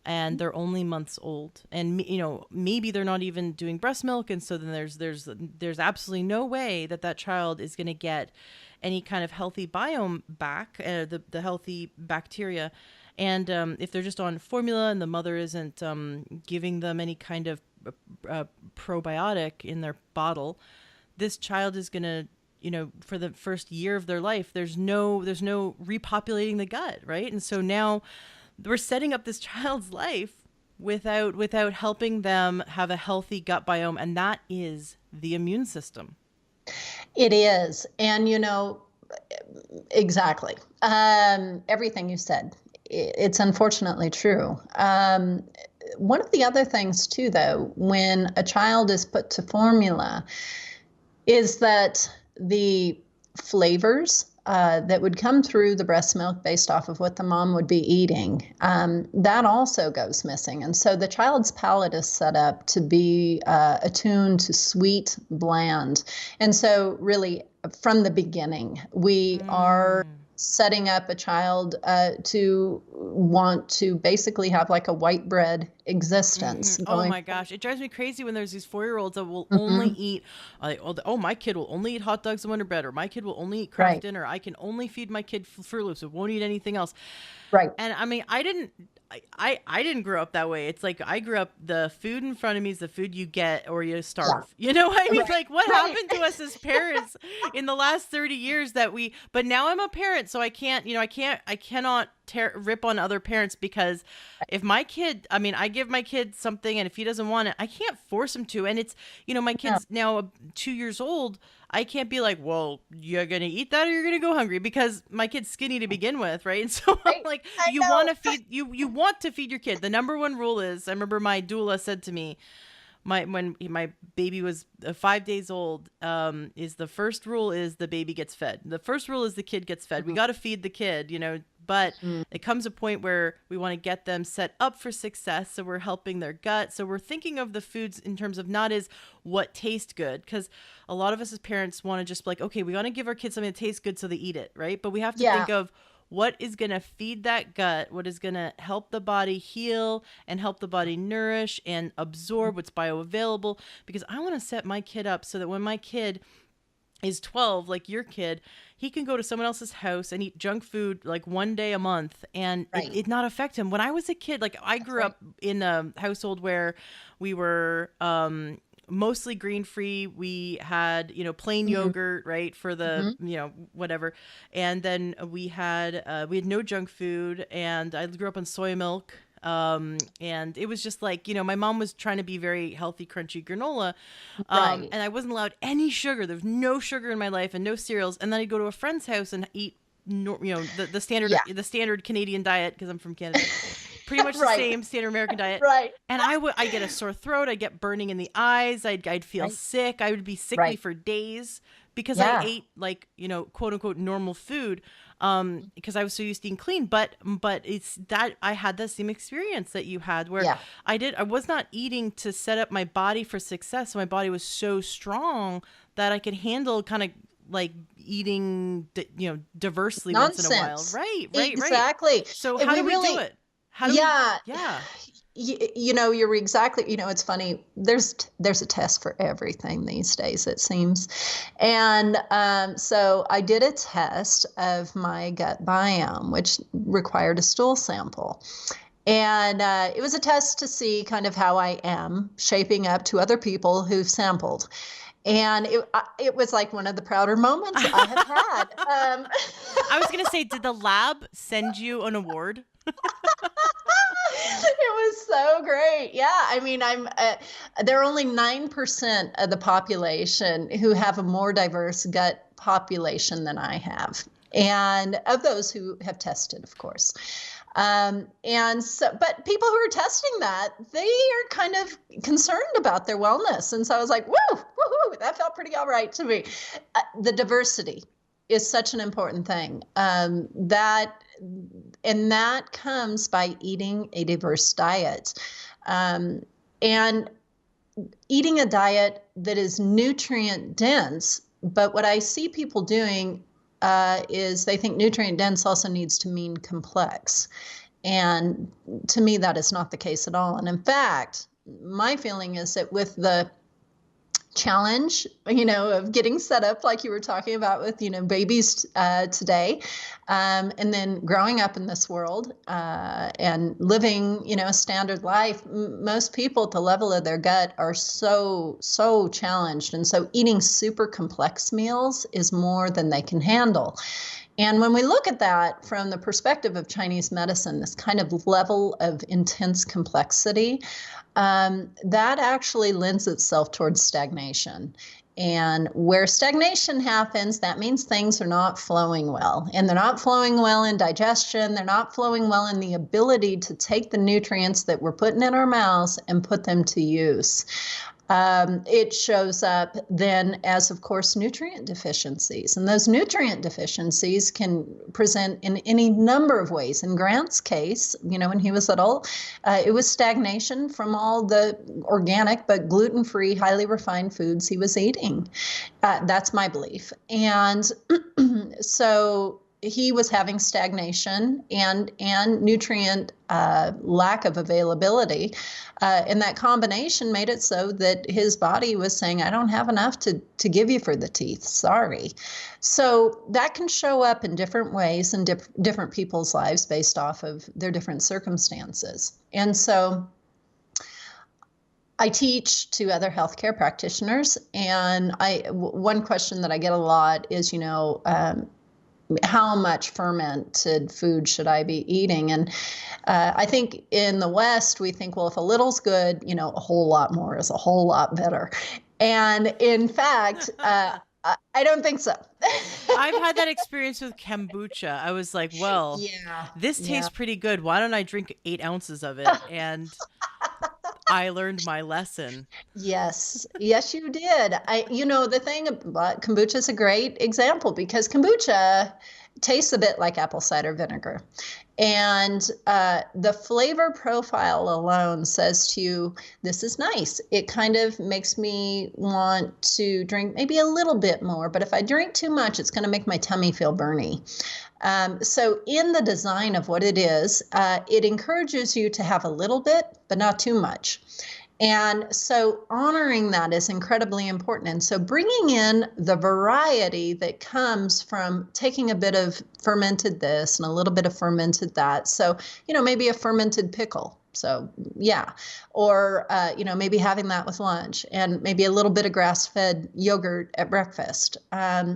And they're only months old, and maybe they're not even doing breast milk, and so then there's absolutely no way that child is going to get any kind of healthy biome back, the healthy bacteria. And if they're just on formula and the mother isn't giving them any kind of probiotic in their bottle, this child is going to, for the first year of their life, there's no repopulating the gut, right? And so now we're setting up this child's life without helping them have a healthy gut biome, and that is the immune system. It is. And, exactly. Everything you said, it's unfortunately true. One of the other things too, though, when a child is put to formula, is that the flavors that would come through the breast milk based off of what the mom would be eating, that also goes missing. And so the child's palate is set up to be attuned to sweet, bland. And so really from the beginning, we are setting up a child to want to basically have like a white bread existence. Oh my gosh. It drives me crazy when there's these 4-year-olds that will only eat, my kid will only eat hot dogs and Wonder Bread, or my kid will only eat Kraft Dinner. I can only feed my kid Fruit Loops. It won't eat anything else. Right. And I mean, I didn't grow up that way. It's like I grew up, the food in front of me is the food you get or you starve. Yeah. You know what I mean? Like what happened to us as parents in the last 30 years but now I'm a parent, so I can't, I cannot rip on other parents, because if my kid, I give my kid something, and if he doesn't want it, I can't force him to. And it's, my kid's now 2 years old. I can't be like, well, you're going to eat that or you're going to go hungry, because my kid's skinny to begin with. Right. And so I'm like, you want to feed your kid. The number one rule is, I remember my doula said to me, when my baby was 5 days old, is the first rule is the baby gets fed. The first rule is the kid gets fed. We got to feed the kid, but it comes a point where we want to get them set up for success. So we're helping their gut. So we're thinking of the foods in terms of not as what tastes good, because a lot of us as parents want to just be like, okay, we want to give our kids something that tastes good so they eat it, right? But we have to think of what is going to feed that gut, what is going to help the body heal and help the body nourish and absorb what's bioavailable, because I want to set my kid up so that when my kid is 12, like your kid, he can go to someone else's house and eat junk food like one day a month and it not affect him. When I was a kid, like I grew up in a household where we were mostly grain free. We had, plain yogurt, right, for the, whatever. And then we had no junk food, and I grew up on soy milk. And it was just like, my mom was trying to be very healthy, crunchy granola. And I wasn't allowed any sugar. There was no sugar in my life and no cereals. And then I'd go to a friend's house and eat, the standard Canadian diet, because I'm from Canada. Pretty much the same standard American diet. Right. And I get a sore throat. I get burning in the eyes. I'd feel sick. I would be sickly for days because I ate like, quote unquote normal food. Because I was so used to eating clean, but it's that I had the same experience that you had where I was not eating to set up my body for success. So my body was so strong that I could handle kind of like eating, diversely Nonsense. Once in a while. Right. Exactly. So how do we do it? You're exactly, it's funny. There's a test for everything these days, it seems. And so I did a test of my gut biome, which required a stool sample. And it was a test to see kind of how I am shaping up to other people who've sampled. And it was like one of the prouder moments I have had. I was going to say, did the lab send you an award? It was so great. Yeah. I mean, there are only 9% of the population who have a more diverse gut population than I have. And of those who have tested, of course. And so, but people who are testing that, they are kind of concerned about their wellness. And so I was like, woohoo, that felt pretty all right to me. The diversity is such an important thing. That comes by eating a diverse diet. And eating a diet that is nutrient dense. But what I see people doing is they think nutrient dense also needs to mean complex. And to me, that is not the case at all. And in fact, my feeling is that with the challenge, of getting set up like you were talking about with, babies today, and then growing up in this world and living, a standard life, most people at the level of their gut are so challenged. And so eating super complex meals is more than they can handle. And when we look at that from the perspective of Chinese medicine, this kind of level of intense complexity, that actually lends itself towards stagnation. And where stagnation happens, that means things are not flowing well. And they're not flowing well in digestion. They're not flowing well in the ability to take the nutrients that we're putting in our mouths and put them to use. It shows up then as, of course, nutrient deficiencies. And those nutrient deficiencies can present in any number of ways. In Grant's case, when he was little, it was stagnation from all the organic but gluten-free, highly refined foods he was eating. That's my belief. And so he was having stagnation and nutrient lack of availability. And that combination made it so that his body was saying, I don't have enough to give you for the teeth. Sorry. So that can show up in different ways in different people's lives based off of their different circumstances. And so I teach to other healthcare practitioners. And one question that I get a lot is, how much fermented food should I be eating? And I think in the West, we think, well, if a little's good, a whole lot more is a whole lot better. And in fact, I don't think so. I've had that experience with kombucha. I was like, well, this tastes pretty good. Why don't I drink 8 ounces of it? And I learned my lesson. Yes, you did. The thing about kombucha is a great example because kombucha tastes a bit like apple cider vinegar. And the flavor profile alone says to you, this is nice. It kind of makes me want to drink maybe a little bit more. But if I drink too much, it's going to make my tummy feel burny. So in the design of what it is, it encourages you to have a little bit, but not too much. And so honoring that is incredibly important. And so bringing in the variety that comes from taking a bit of fermented this and a little bit of fermented that. So, maybe a fermented pickle. So, or, maybe having that with lunch and maybe a little bit of grass-fed yogurt at breakfast,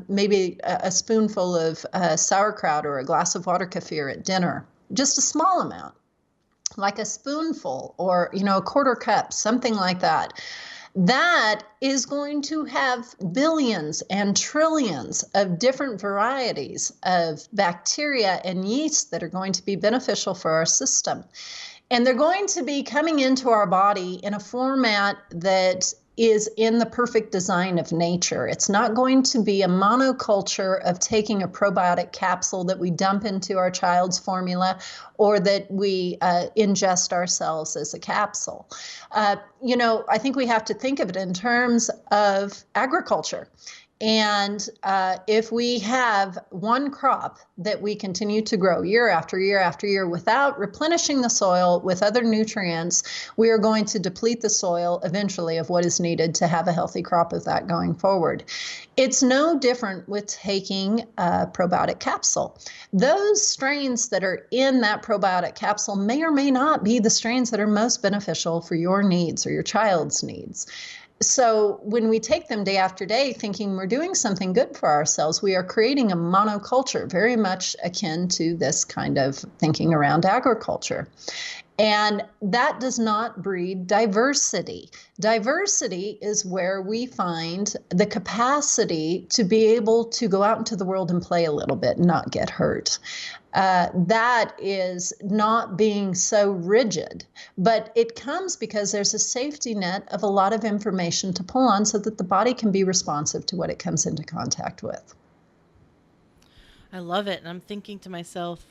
maybe a spoonful of sauerkraut or a glass of water kefir at dinner, just a small amount, like a spoonful or, a quarter cup, something like that. That is going to have billions and trillions of different varieties of bacteria and yeast that are going to be beneficial for our system. And they're going to be coming into our body in a format that is in the perfect design of nature. It's not going to be a monoculture of taking a probiotic capsule that we dump into our child's formula or that we ingest ourselves as a capsule. I think we have to think of it in terms of agriculture. And if we have one crop that we continue to grow year after year after year without replenishing the soil with other nutrients, we are going to deplete the soil eventually of what is needed to have a healthy crop of that going forward. It's no different with taking a probiotic capsule. Those strains that are in that probiotic capsule may or may not be the strains that are most beneficial for your needs or your child's needs. So when we take them day after day thinking we're doing something good for ourselves, we are creating a monoculture, very much akin to this kind of thinking around agriculture. And that does not breed diversity. Diversity is where we find the capacity to be able to go out into the world and play a little bit and not get hurt. That is not being so rigid, but it comes because there's a safety net of a lot of information to pull on so that the body can be responsive to what it comes into contact with. I love it. And I'm thinking to myself,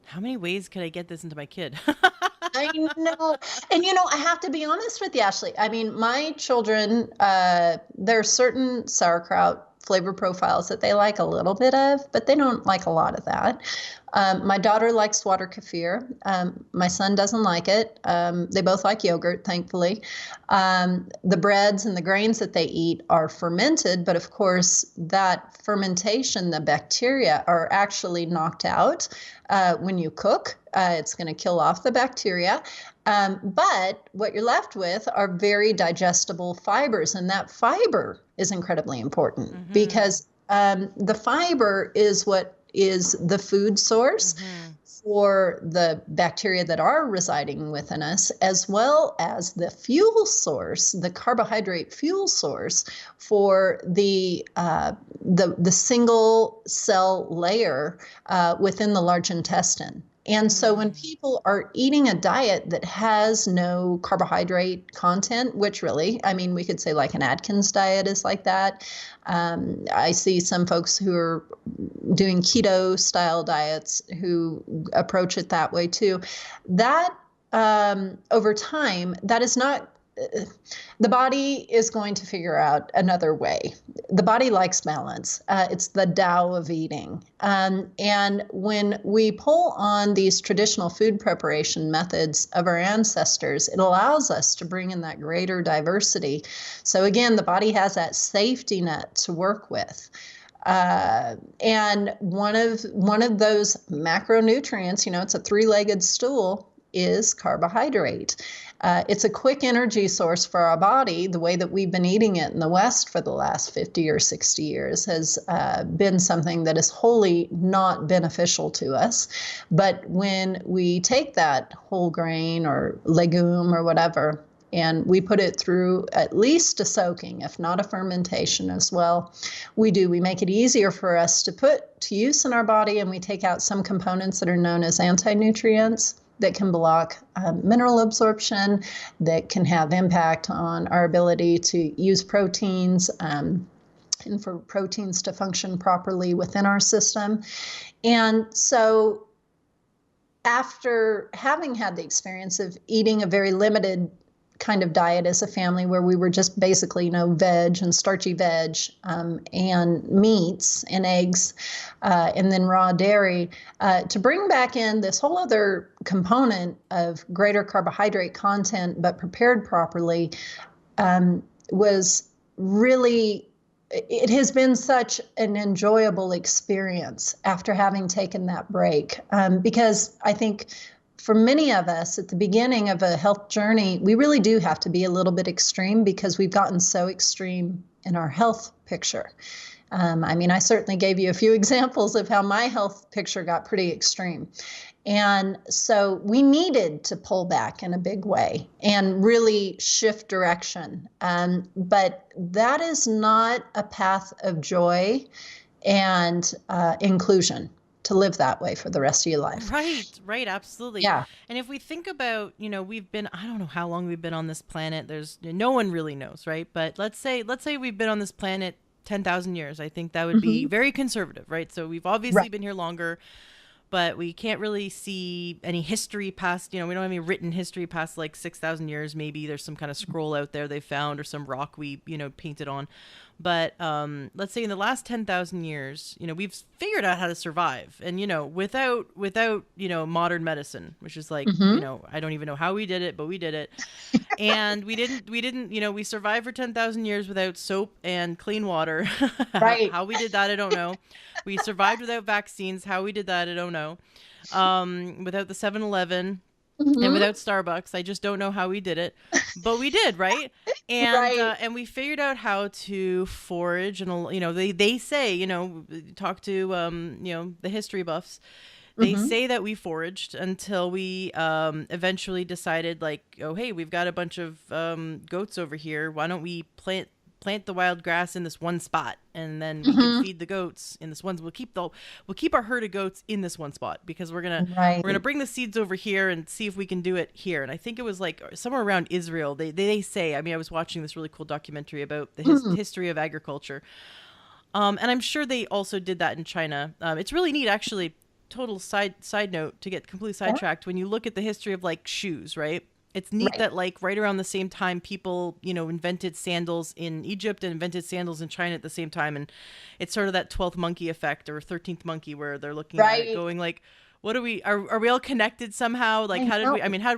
how many ways could I get this into my kid? I know. And, I have to be honest with you, Ashley. I mean, my children, there are certain sauerkraut flavor profiles that they like a little bit of, but they don't like a lot of that. My daughter likes water kefir. My son doesn't like it. They both like yogurt, thankfully. The breads and the grains that they eat are fermented, but of course, that fermentation, the bacteria are actually knocked out when you cook. It's going to kill off the bacteria. But what you're left with are very digestible fibers, and that fiber is incredibly important because the fiber is what is the food source for the bacteria that are residing within us, as well as the fuel source, the carbohydrate fuel source for the single cell layer within the large intestine. And so when people are eating a diet that has no carbohydrate content, which really, I mean, we could say like an Atkins diet is like that. I see some folks who are doing keto style diets who approach it that way too. That over time, that is not, the body is going to figure out another way. The body likes balance. It's the Tao of eating. And when we pull on these traditional food preparation methods of our ancestors, it allows us to bring in that greater diversity. So again, the body has that safety net to work with. And one of those macronutrients, it's a three-legged stool, is carbohydrate. It's a quick energy source for our body. The way that we've been eating it in the West for the last 50 or 60 years has been something that is wholly not beneficial to us. But when we take that whole grain or legume or whatever, and we put it through at least a soaking, if not a fermentation as well, we make it easier for us to put to use in our body, and we take out some components that are known as anti-nutrients that can block mineral absorption, that can have impact on our ability to use proteins and for proteins to function properly within our system. And so after having had the experience of eating a very limited kind of diet as a family where we were just basically, veg and starchy veg and meats and eggs and then raw dairy, to bring back in this whole other component of greater carbohydrate content but prepared properly was really, it has been such an enjoyable experience after having taken that break because I think for many of us at the beginning of a health journey, we really do have to be a little bit extreme because we've gotten so extreme in our health picture. I certainly gave you a few examples of how my health picture got pretty extreme. And so we needed to pull back in a big way and really shift direction. But that is not a path of joy and inclusion, to live that way for the rest of your life. Right. Absolutely. Yeah. And if we think about, we've been, I don't know how long we've been on this planet. There's no one really knows, right? But let's say we've been on this planet 10,000 years. I think that would be very conservative, right? So we've obviously been here longer, but we can't really see any history past, we don't have any written history past like 6,000 years. Maybe there's some kind of scroll out there they found or some rock we, painted on. But let's say in the last 10,000 years, we've figured out how to survive, and without modern medicine, which is like, I don't even know how we did it, but we did it. And we didn't we survived for 10,000 years without soap and clean water. Right. How we did that, I don't know. We survived without vaccines. How we did that, I don't know. Without the 7-Eleven. And without Starbucks, I just don't know how we did it, but we did, right? And Right. And we figured out how to forage, and they say, talk to the history buffs. They say that we foraged until we eventually decided, like, oh hey, we've got a bunch of goats over here. Why don't we plant the wild grass in this one spot, and then we can feed the goats in this one. We'll keep our herd of goats in this one spot, because we're gonna bring the seeds over here and see if we can do it here. And I think it was like somewhere around Israel. They say. I mean, I was watching this really cool documentary about the history of agriculture, and I'm sure they also did that in China. It's really neat, actually. Total side note, to get completely sidetracked. When you look at the history of like shoes, right? It's neat that like right around the same time people, invented sandals in Egypt and invented sandals in China at the same time. And it's sort of that 12th monkey effect, or 13th monkey, where they're looking at it going like, what are we all connected somehow? Like, how did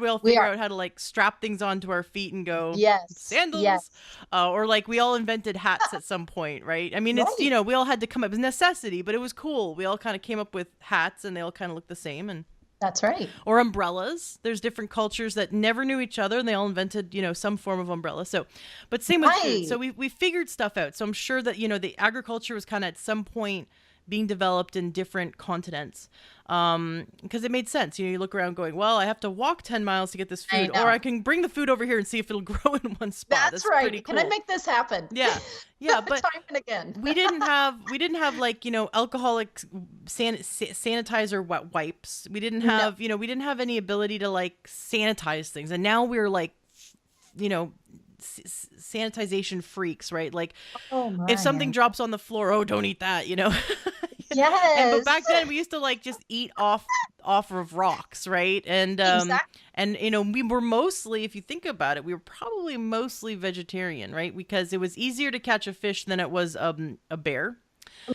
we all figure out how to like strap things onto our feet and go, sandals? Yes. Or like we all invented hats at some point, right? I mean, it's, we all had to come up with necessity, but it was cool. We all kind of came up with hats, and they all kind of look the same. And that's right. Or umbrellas. There's different cultures that never knew each other, and they all invented, some form of umbrella. So, but same with food. So we figured stuff out. So I'm sure that, the agriculture was kind of at some point being developed in different continents. Because it made sense. You look around going, well, I have to walk 10 miles to get this food, or I can bring the food over here and see if it'll grow in one spot. That's right. Pretty cool. Can I make this happen? Yeah. But time and again. we didn't have like, alcoholic sanitizer wipes. We didn't have, we didn't have any ability to like sanitize things. And now we're like, sanitization freaks, right? Like, if something drops on the floor, oh, don't eat that, Yes. But back then we used to like just eat off of rocks, right? And and we were mostly, if you think about it, we were probably mostly vegetarian, right? Because it was easier to catch a fish than it was a bear.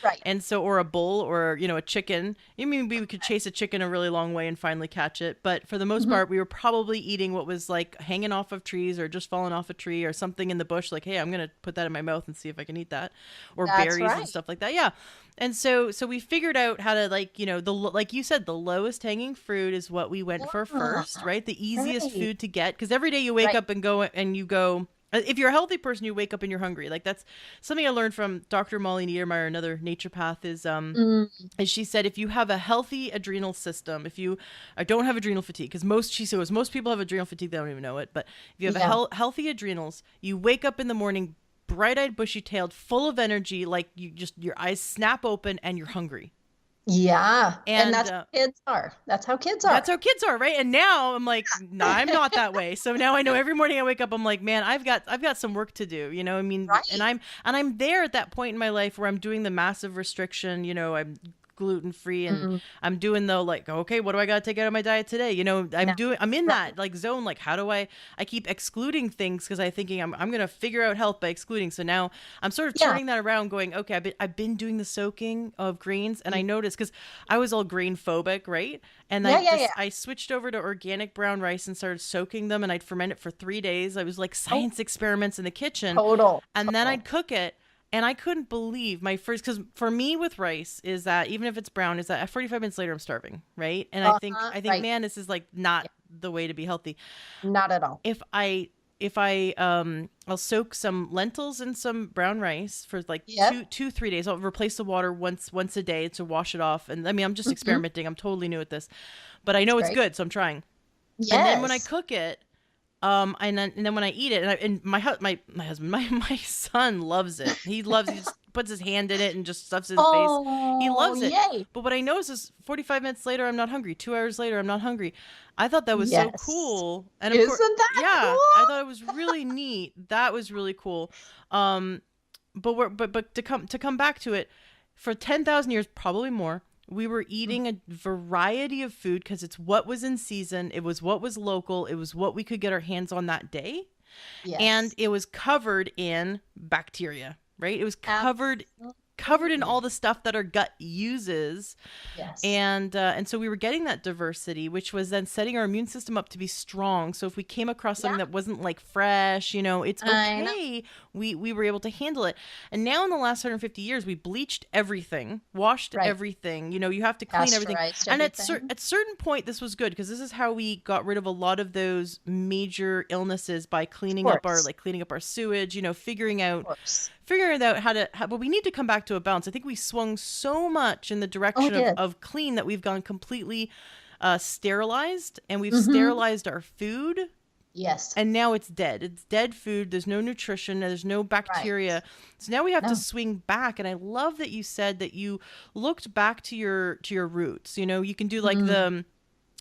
Right. And so, or a bull, or, a chicken. I mean, we could chase a chicken a really long way and finally catch it. But for the most part, we were probably eating what was like hanging off of trees, or just falling off a tree, or something in the bush. Like, hey, I'm going to put that in my mouth and see if I can eat that. Or berries and stuff like that. Yeah. And so we figured out how to, like, like you said, the lowest hanging fruit is what we went for first, right? The easiest food to get. Because every day you wake up and you go, if you're a healthy person, you wake up and you're hungry. Like, that's something I learned from Dr. Molly Niedermeyer, another naturopath, is she said, if you have a healthy adrenal system, if you don't have adrenal fatigue, because most people have adrenal fatigue, they don't even know it. But if you have healthy adrenals, you wake up in the morning, bright-eyed, bushy-tailed, full of energy, like your eyes snap open and you're hungry. Yeah. And that's how kids are. That's how kids are. That's how kids are, right? And now I'm like, no, I'm not that way. So now I know every morning I wake up, I'm like, man, I've got some work to do, I mean, and I'm there at that point in my life where I'm doing the massive restriction, I'm gluten-free, and I'm doing the like, okay, what do I got to take out of my diet today? I'm in that like zone. Like, how do I keep excluding things because I'm thinking I'm going to figure out health by excluding. So now I'm sort of turning that around, going, okay, I've been doing the soaking of grains, and I noticed, because I was all grain phobic, right? And I switched over to organic brown rice and started soaking them, and I'd ferment it for 3 days. I was like science experiments in the kitchen. And then I'd cook it. And I couldn't believe my first, because for me with rice is that even if it's brown, is that at 45 minutes later I'm starving, right? And I think, man, this is like not the way to be healthy. Not at all. If I'll soak some lentils in some brown rice for like 2-3 days. I'll replace the water once a day to wash it off. And I mean, I'm just experimenting. I'm totally new at this, but I know it's good, so I'm trying. Yes. And then when I cook it, and then when I eat it, and my husband, my son loves it. He just puts his hand in it and just stuffs his face. He loves it. Yay. But what I notice is 45 minutes later, I'm not hungry. 2 hours later, I'm not hungry. I thought that was so cool. And Isn't that cool? I thought it was really neat. That was really cool. But to come back to it, for 10,000 years, probably more, we were eating a variety of food because it's what was in season. It was what was local. It was what we could get our hands on that day. Yes. And it was covered in bacteria, right? It was covered in Absolutely. all the stuff that our gut uses. Yes. And so we were getting that diversity, which was then setting our immune system up to be strong. So if we came across something Yeah. that wasn't like fresh, it's I know. okay. We were able to handle it. And now in the last 150 years, we bleached everything, washed Right. everything. You have to clean everything. Pasteurized And everything. at certain point, this was good because this is how we got rid of a lot of those major illnesses by Of course. cleaning up our sewage. Figuring Of out course. but we need to come back to a balance. I think we swung so much in the Oh, it direction did. of clean that we've gone completely sterilized, and we've Mm-hmm. sterilized our food, Yes. and now it's dead. It's dead food. There's no nutrition. There's no Right. bacteria. So now we have to No. swing back. And I love that you said that you looked back to your roots. You can do like Mm.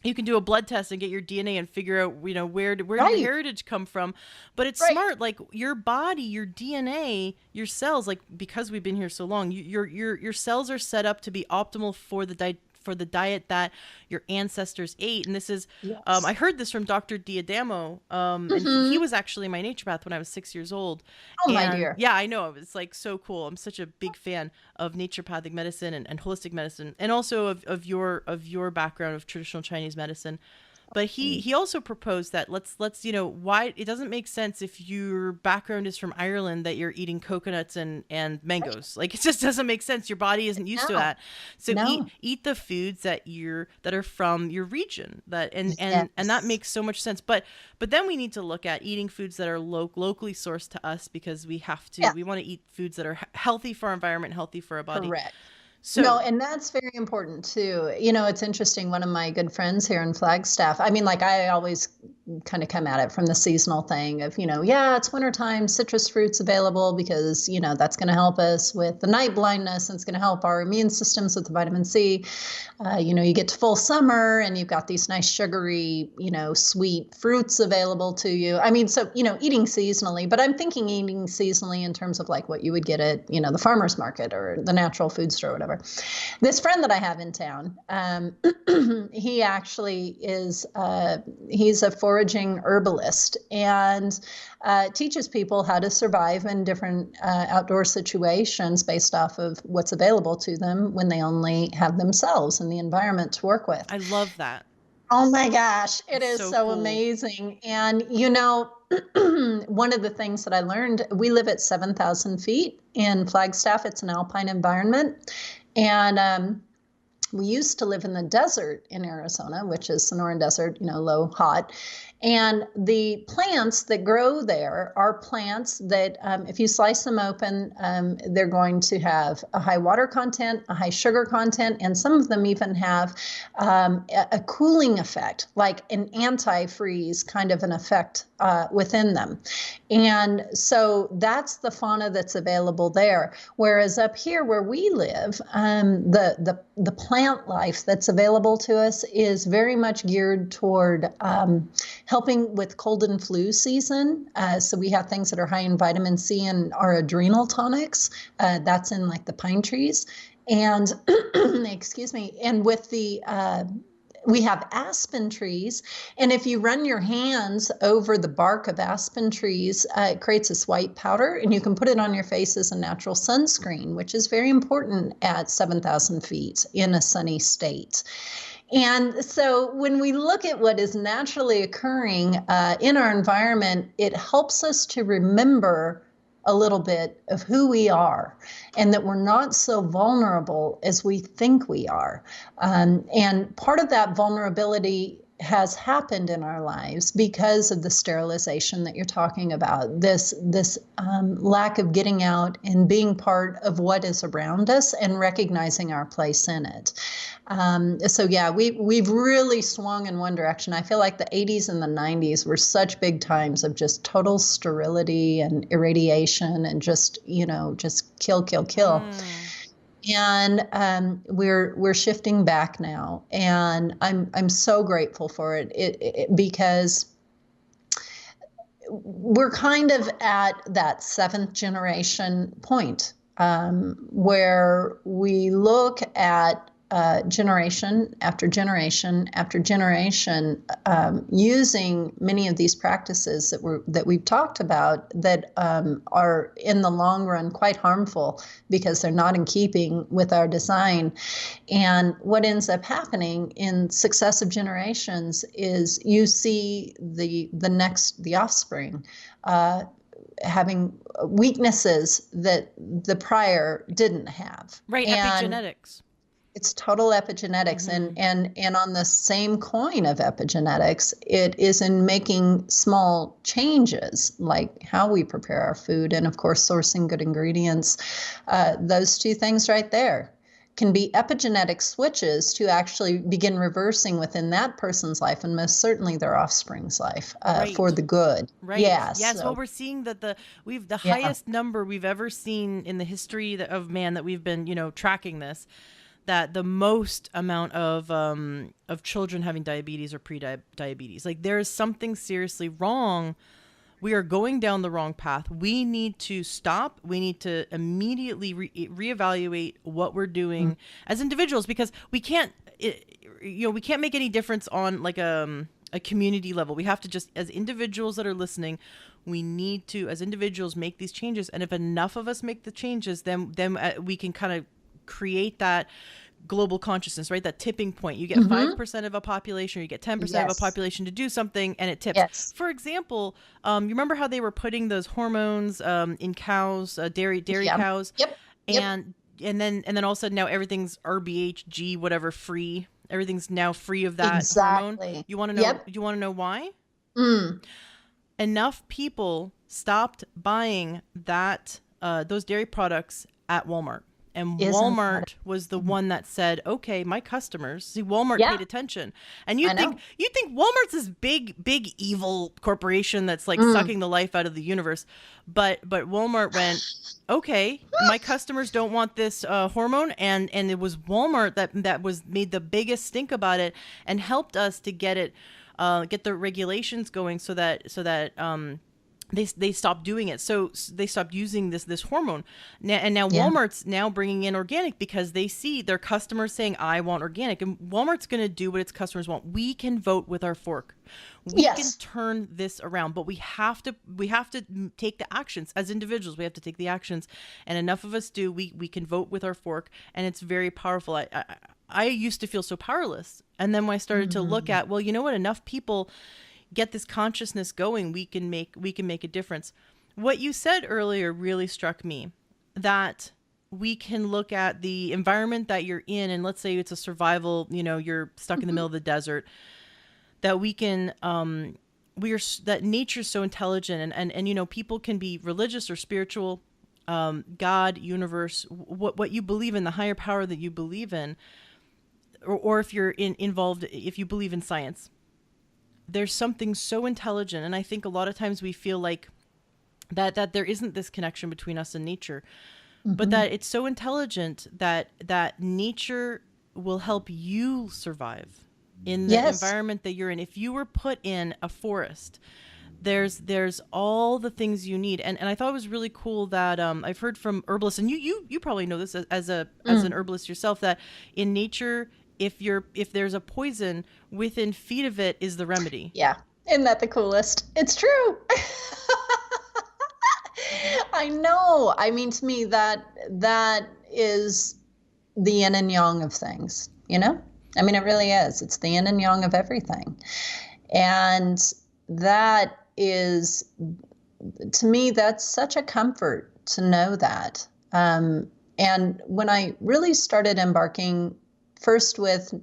you can do a blood test and get your DNA and figure out, where did your Right. heritage come from. But it's Right. smart, like your body, your DNA, your cells, like because we've been here so long, your cells are set up to be optimal for the diet that your ancestors ate. And this is, I Yes. heard this from Dr. Diadamo, and he Mm-hmm. was actually my naturopath when I was 6 years old. Oh, my And dear. yeah, I know, it was like so cool. I'm such a big fan of naturopathic medicine and holistic medicine, and also of your background of traditional Chinese medicine. But he also proposed that let's why it doesn't make sense if your background is from Ireland that you're eating coconuts and Right. mangoes. Like it just doesn't make sense. Your body isn't used to No. that. So eat No. eat the foods that are from your region. That and that Yes. makes so much sense. But then we need to look at eating foods that are locally sourced to us, because Yeah. we want to eat foods that are healthy for our environment, healthy for our body. Correct. No, So and that's very important too. It's interesting. One of my good friends here in Flagstaff, I mean, like I always kind of come at it from the seasonal thing of, yeah, it's wintertime, citrus fruits available because, that's going to help us with the night blindness and it's going to help our immune systems with the vitamin C. You get to full summer and you've got these nice sugary, sweet fruits available to you. I mean, so, eating seasonally, but I'm thinking eating seasonally in terms of like what you would get at, the farmer's market or the natural food store or whatever. This friend that I have in town, he actually he's a foraging herbalist and teaches people how to survive in different outdoor situations based off of what's available to them when they only have themselves and the environment to work with. I love that. Oh my gosh, it It's is so so cool. amazing. And, one of the things that I learned, we live at 7,000 feet in Flagstaff. It's an alpine environment. And we used to live in the desert in Arizona, which is Sonoran Desert, low, hot. And the plants that grow there are plants that, if you slice them open, they're going to have a high water content, a high sugar content, and some of them even have a cooling effect, like an antifreeze kind of an effect within them. And so that's the fauna that's available there. Whereas up here where we live, the plant life that's available to us is very much geared toward helping with cold and flu season. So we have things that are high in vitamin C and our adrenal tonics. That's in like the pine trees. And excuse me, and with the we have aspen trees, and if you run your hands over the bark of aspen trees, it creates this white powder, and you can put it on your face as a natural sunscreen, which is very important at 7,000 feet in a sunny state. And so when we look at what is naturally occurring in our environment, it helps us to remember a little bit of who we are and that we're not so vulnerable as we think we are. And part of that vulnerability has happened in our lives because of the sterilization that you're talking about, this lack of getting out and being part of what is around us and recognizing our place in it. So yeah, we've really swung in one direction. I feel like the 80s and the 90s were such big times of just total sterility and irradiation and just kill, kill, kill. And we're shifting back now, and I'm so grateful for it, because we're kind of at that seventh generation point, where we look at generation after generation after generation, using many of these practices that we've talked about that are in the long run quite harmful because they're not in keeping with our design. And what ends up happening in successive generations is you see the offspring having weaknesses that the prior didn't have. Right, and epigenetics. It's total epigenetics. And on the same coin of epigenetics, it is in making small changes, like how we prepare our food and, of course, sourcing good ingredients. Those two things right there can be epigenetic switches to actually begin reversing within that person's life, and most certainly their offspring's life, for the good. Right. Yeah. Yes. So, Well, we're seeing that the highest number we've ever seen in the history of man that we've been, tracking this, that the most amount of children having diabetes or pre-diabetes. Like, there is something seriously wrong. We are going down the wrong path. We need to stop. We need to immediately reevaluate what we're doing as individuals, because we can't make any difference on like a community level. We have to just, as individuals that are listening, we need to, as individuals, make these changes. And if enough of us make the changes, then we can kind of create that global consciousness, right? That tipping point. You get 5% of a population, or you get 10% of a population to do something, and it tips. Yes. For example, you remember how they were putting those hormones in cows, dairy cows, and then all of a sudden now everything's RBHG whatever free. Everything's now free of that hormone. You want to know? Yep. You want to know why? Enough people stopped buying those dairy products at Walmart. And Walmart was the one that said, okay, my customers, see, Walmart paid attention. And you think Walmart's this big evil corporation that's like sucking the life out of the universe. But Walmart went, okay, my customers don't want this hormone. And it was Walmart that was made the biggest stink about it and helped us to get the regulations going so that they stopped doing it. So they stopped using this hormone. Now Walmart's now bringing in organic because they see their customers saying, I want organic. And Walmart's going to do what its customers want. We can vote with our fork. We can turn this around, but we have to take the actions as individuals. We have to take the actions, and enough of us do. We can vote with our fork, and it's very powerful. I used to feel so powerless. And then when I started to look at, well, you know what, enough people get this consciousness going, we can make a difference. What you said earlier really struck me, that we can look at the environment that you're in, and let's say it's a survival, you're stuck in the middle of the desert, that we can that nature's so intelligent, and people can be religious or spiritual, God, universe, what you believe in, the higher power that you believe in, or if you're involved, if you believe in science. There's something so intelligent, and I think a lot of times we feel like that there isn't this connection between us and nature, but that it's so intelligent that nature will help you survive in the environment that you're in. If you were put in a forest, there's all the things you need, and I thought it was really cool that I've heard from herbalists, and you probably know this as an herbalist yourself, that in nature, if there's a poison, within feet of it is the remedy. Yeah. Isn't that the coolest? It's true. I know. I mean, to me, that is the yin and yang of things, I mean, it really is. It's the yin and yang of everything. And that is, to me, that's such a comfort to know that. And when I really started embarking first with,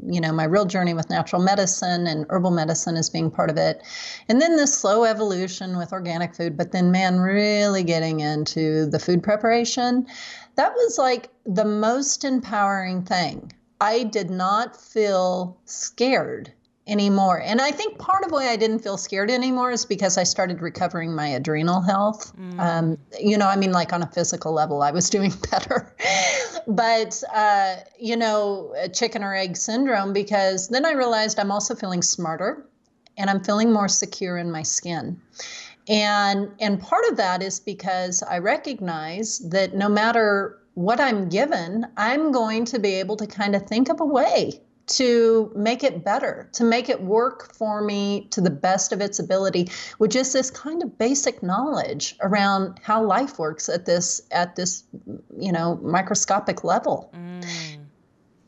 my real journey with natural medicine and herbal medicine as being part of it, and then this slow evolution with organic food, but then, really getting into the food preparation, that was like the most empowering thing. I did not feel scared anymore. And I think part of why I didn't feel scared anymore is because I started recovering my adrenal health. Like on a physical level, I was doing better. But, chicken or egg syndrome, because then I realized I'm also feeling smarter and I'm feeling more secure in my skin. And part of that is because I recognize that no matter what I'm given, I'm going to be able to kind of think of a way to make it better, to make it work for me to the best of its ability, with just this kind of basic knowledge around how life works at this, microscopic level.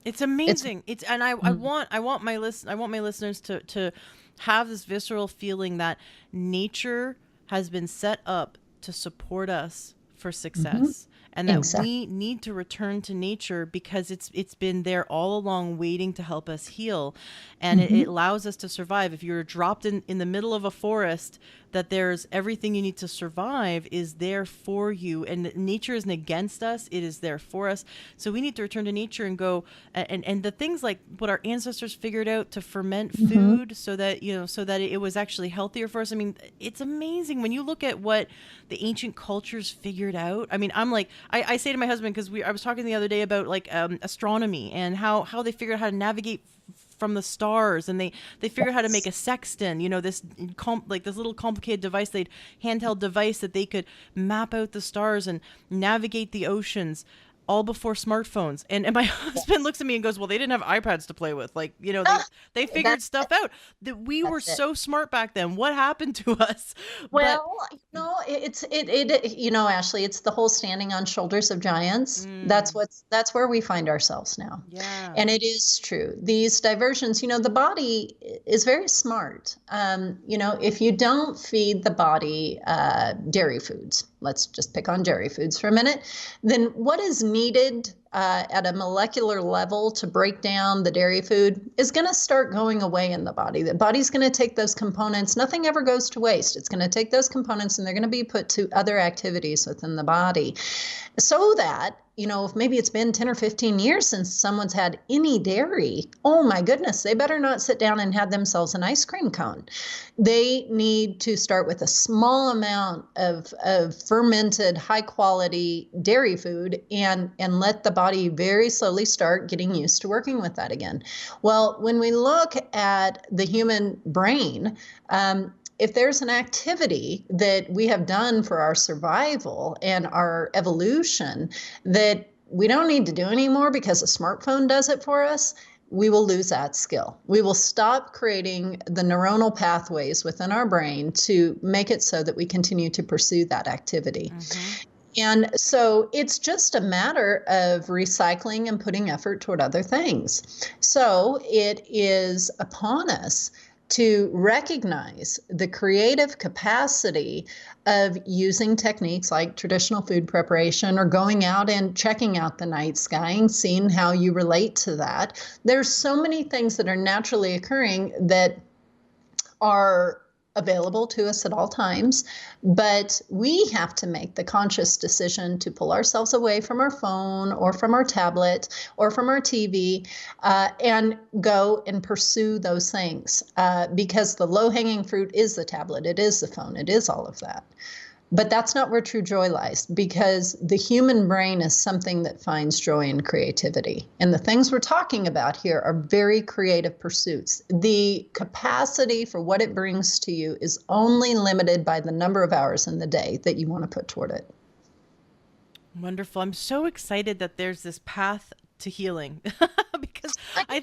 It's amazing. I want my listeners to have this visceral feeling that nature has been set up to support us for success. And that we need to return to nature because it's been there all along waiting to help us heal. And it allows us to survive. If you're dropped in the middle of a forest, that there's everything you need to survive is there for you. And nature isn't against us. It is there for us. So we need to return to nature and go and the things like what our ancestors figured out to ferment food so that it was actually healthier for us. I mean, it's amazing when you look at what the ancient cultures figured out. I mean, I'm like, I say to my husband, because I was talking the other day about like astronomy and how they figured out how to navigate from the stars, and they figured out how to make a sextant, this little complicated device, handheld device that they could map out the stars and navigate the oceans, all before smartphones. And my husband looks at me and goes, well, they didn't have iPads to play with. Like, they figured stuff out. That we were so smart back then. What happened to us? Well, Ashley, it's the whole standing on shoulders of giants. That's where we find ourselves now. Yeah. And it is true. These diversions, the body is very smart. If you don't feed the body dairy foods, let's just pick on dairy foods for a minute, then what is needed at a molecular level to break down the dairy food is going to start going away in the body. The body's going to take those components. Nothing ever goes to waste. It's going to take those components and they're going to be put to other activities within the body, so that if maybe it's been 10 or 15 years since someone's had any dairy, oh my goodness, they better not sit down and have themselves an ice cream cone. They need to start with a small amount of fermented, high quality dairy food and let the body very slowly start getting used to working with that again. Well, when we look at the human brain, if there's an activity that we have done for our survival and our evolution that we don't need to do anymore because a smartphone does it for us, we will lose that skill. We will stop creating the neuronal pathways within our brain to make it so that we continue to pursue that activity. And so it's just a matter of recycling and putting effort toward other things. So it is upon us to recognize the creative capacity of using techniques like traditional food preparation or going out and checking out the night sky and seeing how you relate to that. There's so many things that are naturally occurring that are available to us at all times, but we have to make the conscious decision to pull ourselves away from our phone or from our tablet or from our TV and go and pursue those things because the low-hanging fruit is the tablet, it is the phone, it is all of that. But that's not where true joy lies, because the human brain is something that finds joy in creativity. And the things we're talking about here are very creative pursuits. The capacity for what it brings to you is only limited by the number of hours in the day that you want to put toward it. Wonderful. I'm so excited that there's this path to healing because I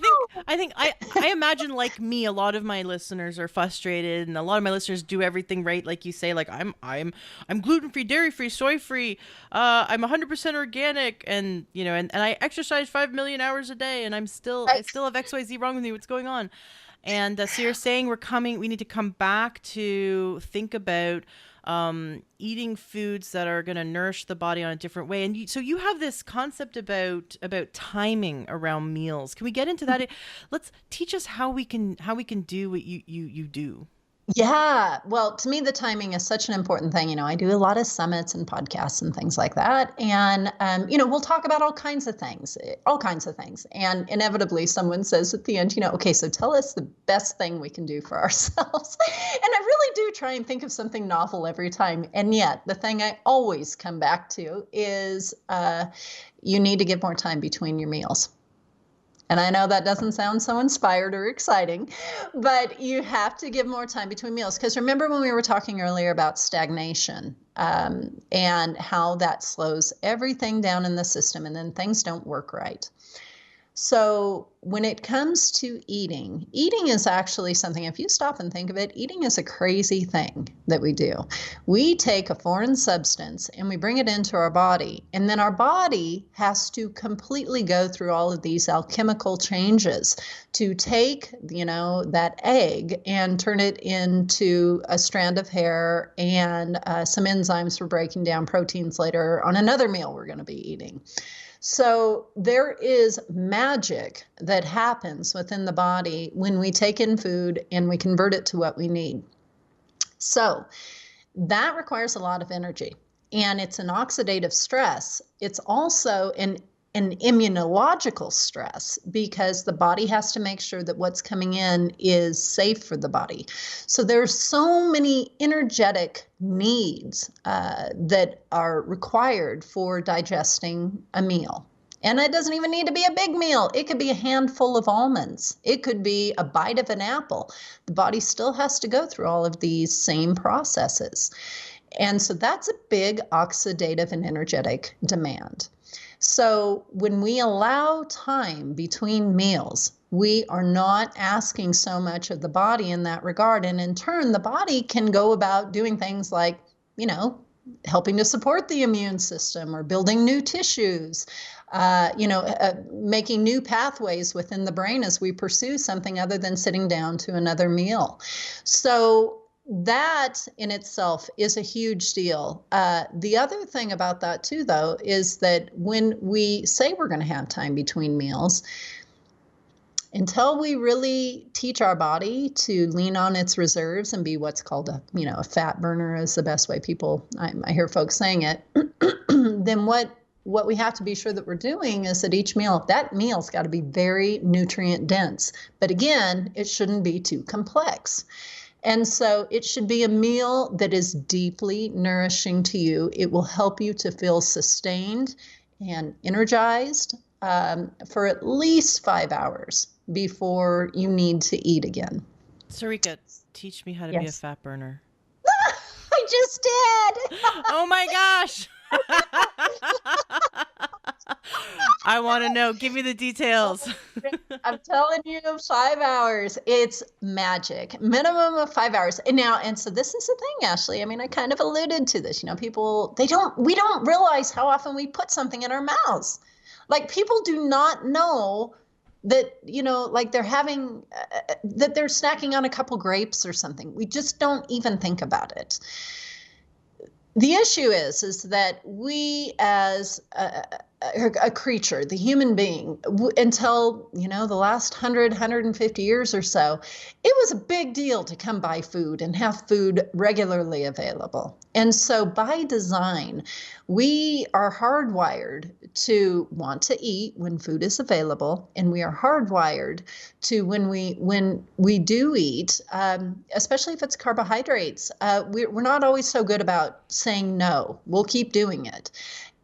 think I imagine, like me, a lot of my listeners are frustrated and a lot of my listeners do everything right, like you say, like I'm gluten-free, dairy-free, soy-free, I'm 100% organic, and and I exercise 5 million hours a day and I still have XYZ wrong with me. What's going on? And so you're saying we need to come back to think about eating foods that are going to nourish the body on a different way. And so you have this concept about timing around meals. Can we get into that? Let's teach us how we can do what you do. Yeah. Well, to me, the timing is such an important thing. I do a lot of summits and podcasts and things like that. And, we'll talk about all kinds of things. And inevitably someone says at the end, okay, so tell us the best thing we can do for ourselves. And I really do try and think of something novel every time. And yet the thing I always come back to is you need to get more time between your meals. And I know that doesn't sound so inspired or exciting, but you have to give more time between meals. Because remember when we were talking earlier about stagnation and how that slows everything down in the system, and then things don't work right. So when it comes to eating, eating is actually something, if you stop and think of it, eating is a crazy thing that we do. We take a foreign substance and we bring it into our body, and then our body has to completely go through all of these alchemical changes to take, that egg and turn it into a strand of hair and some enzymes for breaking down proteins later on another meal we're going to be eating. So there is magic that happens within the body when we take in food and we convert it to what we need. So that requires a lot of energy, and it's an oxidative stress. It's also an immunological stress, because the body has to make sure that what's coming in is safe for the body. So there's so many energetic needs that are required for digesting a meal. And it doesn't even need to be a big meal. It could be a handful of almonds. It could be a bite of an apple. The body still has to go through all of these same processes. And so that's a big oxidative and energetic demand. So when we allow time between meals, we are not asking so much of the body in that regard. And in turn, the body can go about doing things like, helping to support the immune system, or building new tissues, making new pathways within the brain as we pursue something other than sitting down to another meal. So that in itself is a huge deal. The other thing about that too, though, is that when we say we're going to have time between meals, until we really teach our body to lean on its reserves and be what's called a fat burner, is the best way I hear folks saying it, then what we have to be sure that we're doing is that each meal, that meal's got to be very nutrient dense. But again, it shouldn't be too complex. And so it should be a meal that is deeply nourishing to you. It will help you to feel sustained and energized for at least 5 hours before you need to eat again. Sarica, teach me how to be a fat burner. I just did. Oh my gosh. I want to know. Give me the details. I'm telling you, 5 hours. It's magic. Minimum of 5 hours. And so this is the thing, Ashley. I mean, I kind of alluded to this. people, we don't realize how often we put something in our mouths. Like, people do not know that, like they're having, that they're snacking on a couple grapes or something. We just don't even think about it. The issue is that we as a creature, the human being, until, the last 150 years or so, it was a big deal to come by food and have food regularly available. And so by design, we are hardwired to want to eat when food is available, and we are hardwired to when we do eat, especially if it's carbohydrates, we're not always so good about saying no. We'll keep doing it.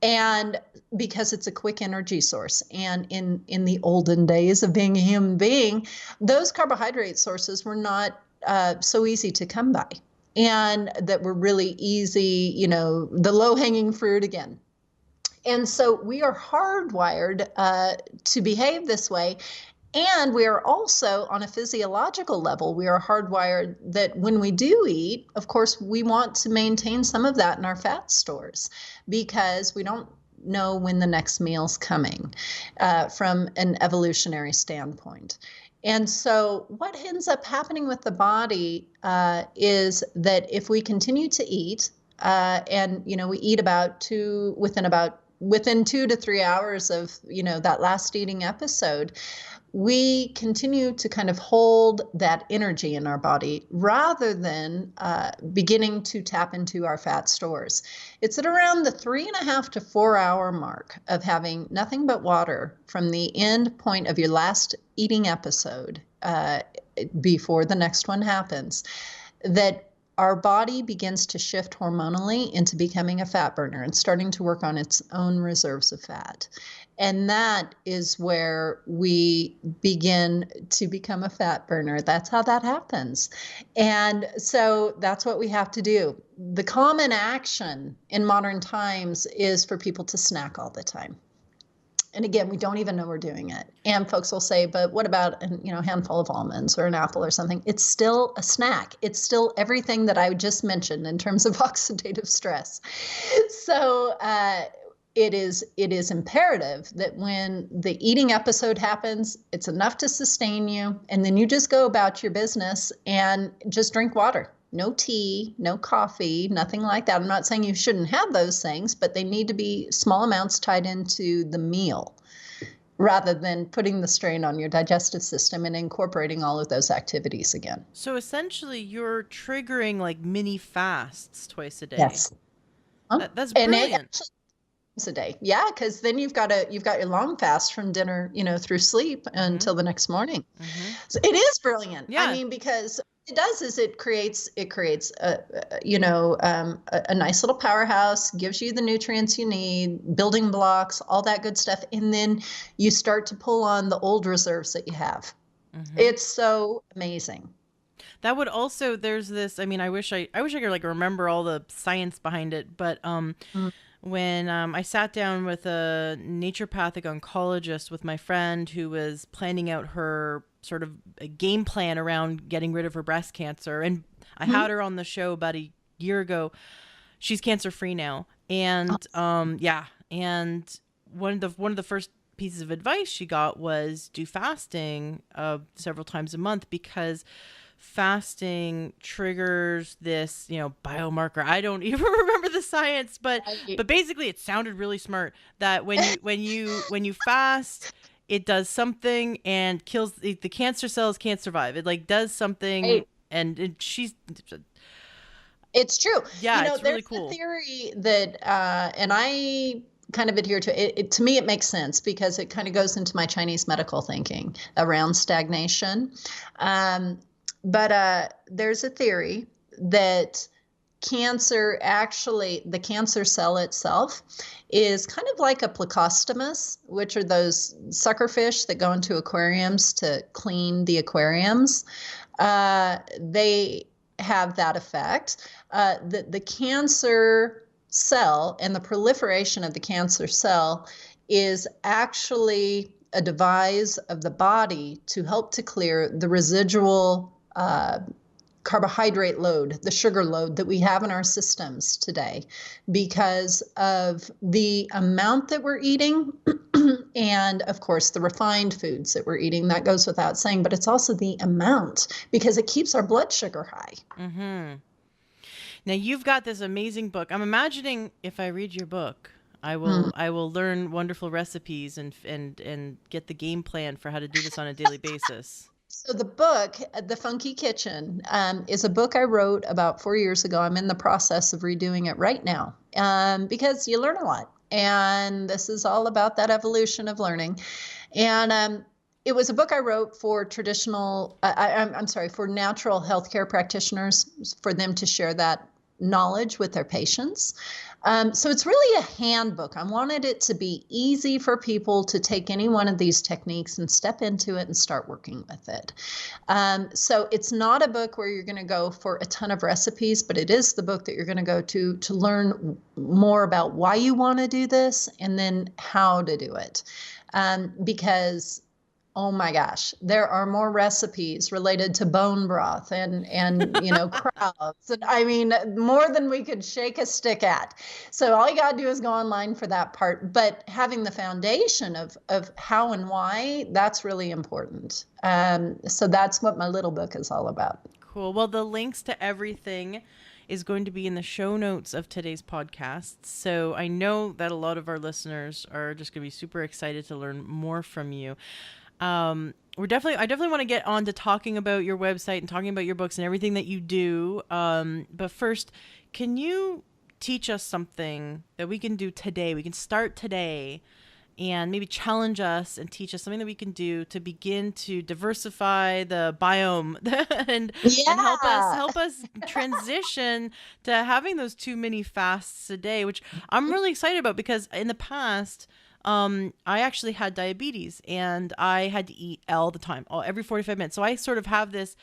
And because it's a quick energy source. And in the olden days of being a human being, those carbohydrate sources were not so easy to come by, and that were really easy, the low-hanging fruit again. And so we are hardwired to behave this way. And we are also, on a physiological level, we are hardwired that when we do eat, of course, we want to maintain some of that in our fat stores, because we don't know when the next meal's coming from an evolutionary standpoint. And so what ends up happening with the body is that if we continue to eat, and we eat within 2 to 3 hours of that last eating episode, we continue to kind of hold that energy in our body rather than beginning to tap into our fat stores. It's at around the 3.5 to 4 hour mark of having nothing but water from the end point of your last eating episode before the next one happens, that our body begins to shift hormonally into becoming a fat burner and starting to work on its own reserves of fat. And that is where we begin to become a fat burner. That's how that happens. And so that's what we have to do. The common action in modern times is for people to snack all the time. And again, we don't even know we're doing it. And folks will say, but what about a handful of almonds or an apple or something? It's still a snack. It's still everything that I just mentioned in terms of oxidative stress. So it is imperative that when the eating episode happens, it's enough to sustain you. And then you just go about your business and just drink water. No tea, no coffee, nothing like that. I'm not saying you shouldn't have those things, but they need to be small amounts tied into the meal rather than putting the strain on your digestive system and incorporating all of those activities again. So essentially you're triggering like mini fasts twice a day. Yes. That's brilliant. A day. Yeah, because then you've got your long fast from dinner, through sleep until the next morning. Mm-hmm. So it is brilliant. Yeah. I mean, because it does is it creates a nice little powerhouse, gives you the nutrients you need, building blocks, all that good stuff, and then you start to pull on the old reserves that you have. Mm-hmm. It's so amazing. That would also, there's this, I mean, I wish I could like remember all the science behind it, but when I sat down with a naturopathic oncologist with my friend who was planning out her sort of a game plan around getting rid of her breast cancer, and I had her on the show about a year ago. She's cancer free now, and and one of the first pieces of advice she got was do fasting several times a month, because fasting triggers this, biomarker. I don't even remember the science, but basically it sounded really smart that when you fast, it does something and kills the cancer cells. Can't survive. It like does something, and it's true. Yeah, it's really cool. There's a theory that and I kind of adhere to it. To me, it makes sense because it kind of goes into my Chinese medical thinking around stagnation. But there's a theory that the cancer cell itself is kind of like a plecostomus, which are those suckerfish that go into aquariums to clean the aquariums. They have that effect. The cancer cell and the proliferation of the cancer cell is actually a device of the body to help to clear the residual carbohydrate load, the sugar load that we have in our systems today because of the amount that we're eating and, of course, the refined foods that we're eating. That goes without saying, but it's also the amount because it keeps our blood sugar high. Mm-hmm. Now, you've got this amazing book. I'm imagining if I read your book, I will learn wonderful recipes and get the game plan for how to do this on a daily basis. So the book, The Funky Kitchen, is a book I wrote about 4 years ago. I'm in the process of redoing it right now because you learn a lot. And this is all about that evolution of learning. And it was a book I wrote for for natural healthcare practitioners, for them to share that knowledge with their patients. So it's really a handbook. I wanted it to be easy for people to take any one of these techniques and step into it and start working with it. So it's not a book where you're going to go for a ton of recipes, but it is the book that you're going to go to learn more about why you want to do this and then how to do it. Because oh my gosh, there are more recipes related to bone broth and crabs. And I mean, more than we could shake a stick at. So all you got to do is go online for that part. But having the foundation of how and why, that's really important. So that's what my little book is all about. Cool. Well, the links to everything is going to be in the show notes of today's podcast. So I know that a lot of our listeners are just going to be super excited to learn more from you. I definitely want to get on to talking about your website and talking about your books and everything that you do. But first, can you teach us something that we can do today? We can start today and maybe challenge us and teach us something that we can do to begin to diversify the biome and Yeah. help us transition to having those too many fasts a day, which I'm really excited about because in the past, I actually had diabetes and I had to eat all the time, every 45 minutes. So I sort of have this.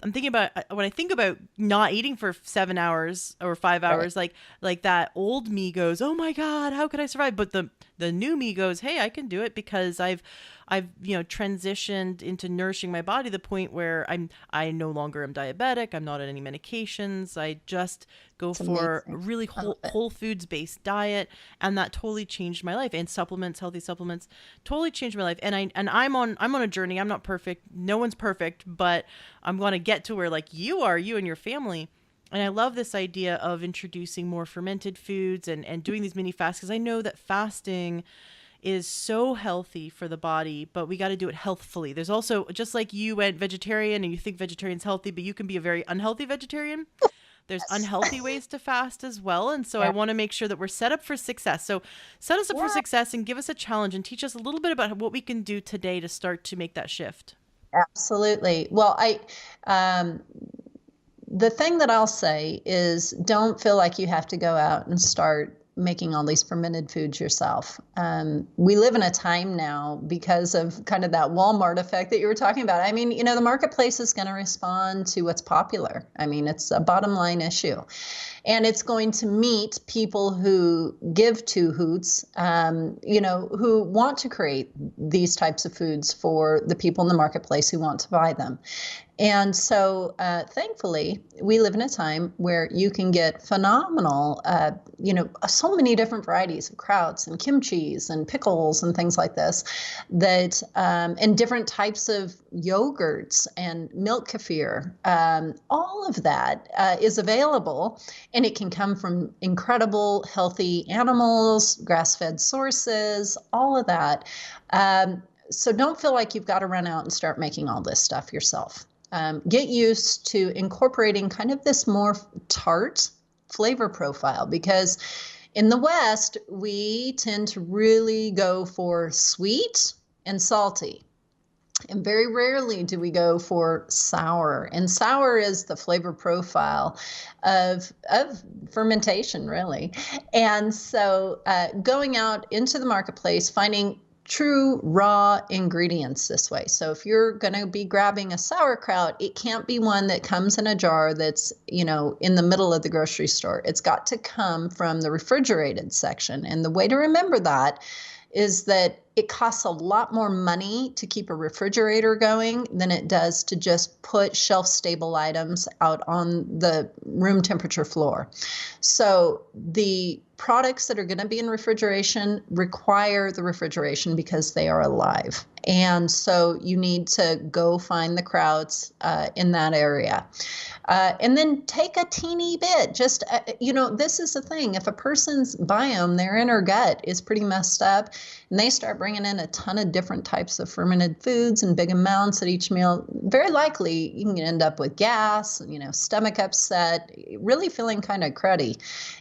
I'm thinking about when I think about not eating for 7 hours or 5 Right. hours, like that old me goes, oh my God, how could I survive? But the new me goes, hey, I can do it because I've transitioned into nourishing my body to the point where I no longer am diabetic. I'm not on any medications. I just go It's for a amazing. really I love it. whole foods based diet, and that totally changed my life. And supplements, healthy supplements, totally changed my life. And I'm on a journey. I'm not perfect. No one's perfect, but I'm going to get to where like you and your family. And I love this idea of introducing more fermented foods and doing these mini fasts because I know that fasting is so healthy for the body, but we got to do it healthfully. There's also, just like you went vegetarian and you think vegetarian's healthy, but you can be a very unhealthy vegetarian. There's Yes. unhealthy ways to fast as well. And so I Yeah. want to make sure that we're set up for success. So set us up for Yeah. success and give us a challenge and teach us a little bit about what we can do today to start to make that shift. Absolutely. Well, um, the thing that I'll say is don't feel like you have to go out and start making all these fermented foods yourself. We live in a time now because of kind of that Walmart effect that you were talking about. I mean, the marketplace is going to respond to what's popular. I mean, it's a bottom line issue. And it's going to meet people who give two hoots, who want to create these types of foods for the people in the marketplace who want to buy them. And so, thankfully, we live in a time where you can get phenomenal, so many different varieties of krauts and kimchis and pickles and things like this, and different types of yogurts and milk kefir. All of that is available, and it can come from incredible, healthy animals, grass-fed sources, all of that. So don't feel like you've got to run out and start making all this stuff yourself. Get used to incorporating kind of this more tart flavor profile, because in the West, we tend to really go for sweet and salty. And very rarely do we go for sour. And sour is the flavor profile of fermentation, really. And so going out into the marketplace, finding true raw ingredients this way. So if you're going to be grabbing a sauerkraut, it can't be one that comes in a jar that's, in the middle of the grocery store. It's got to come from the refrigerated section. And the way to remember that is that it costs a lot more money to keep a refrigerator going than it does to just put shelf-stable items out on the room temperature floor. So the products that are going to be in refrigeration require the refrigeration because they are alive. And so you need to go find the krauts in that area. And then take a teeny bit. Just, this is the thing. If a person's biome, their inner gut is pretty messed up, and they start bringing in a ton of different types of fermented foods in big amounts at each meal, very likely you can end up with gas, stomach upset, really feeling kind of cruddy.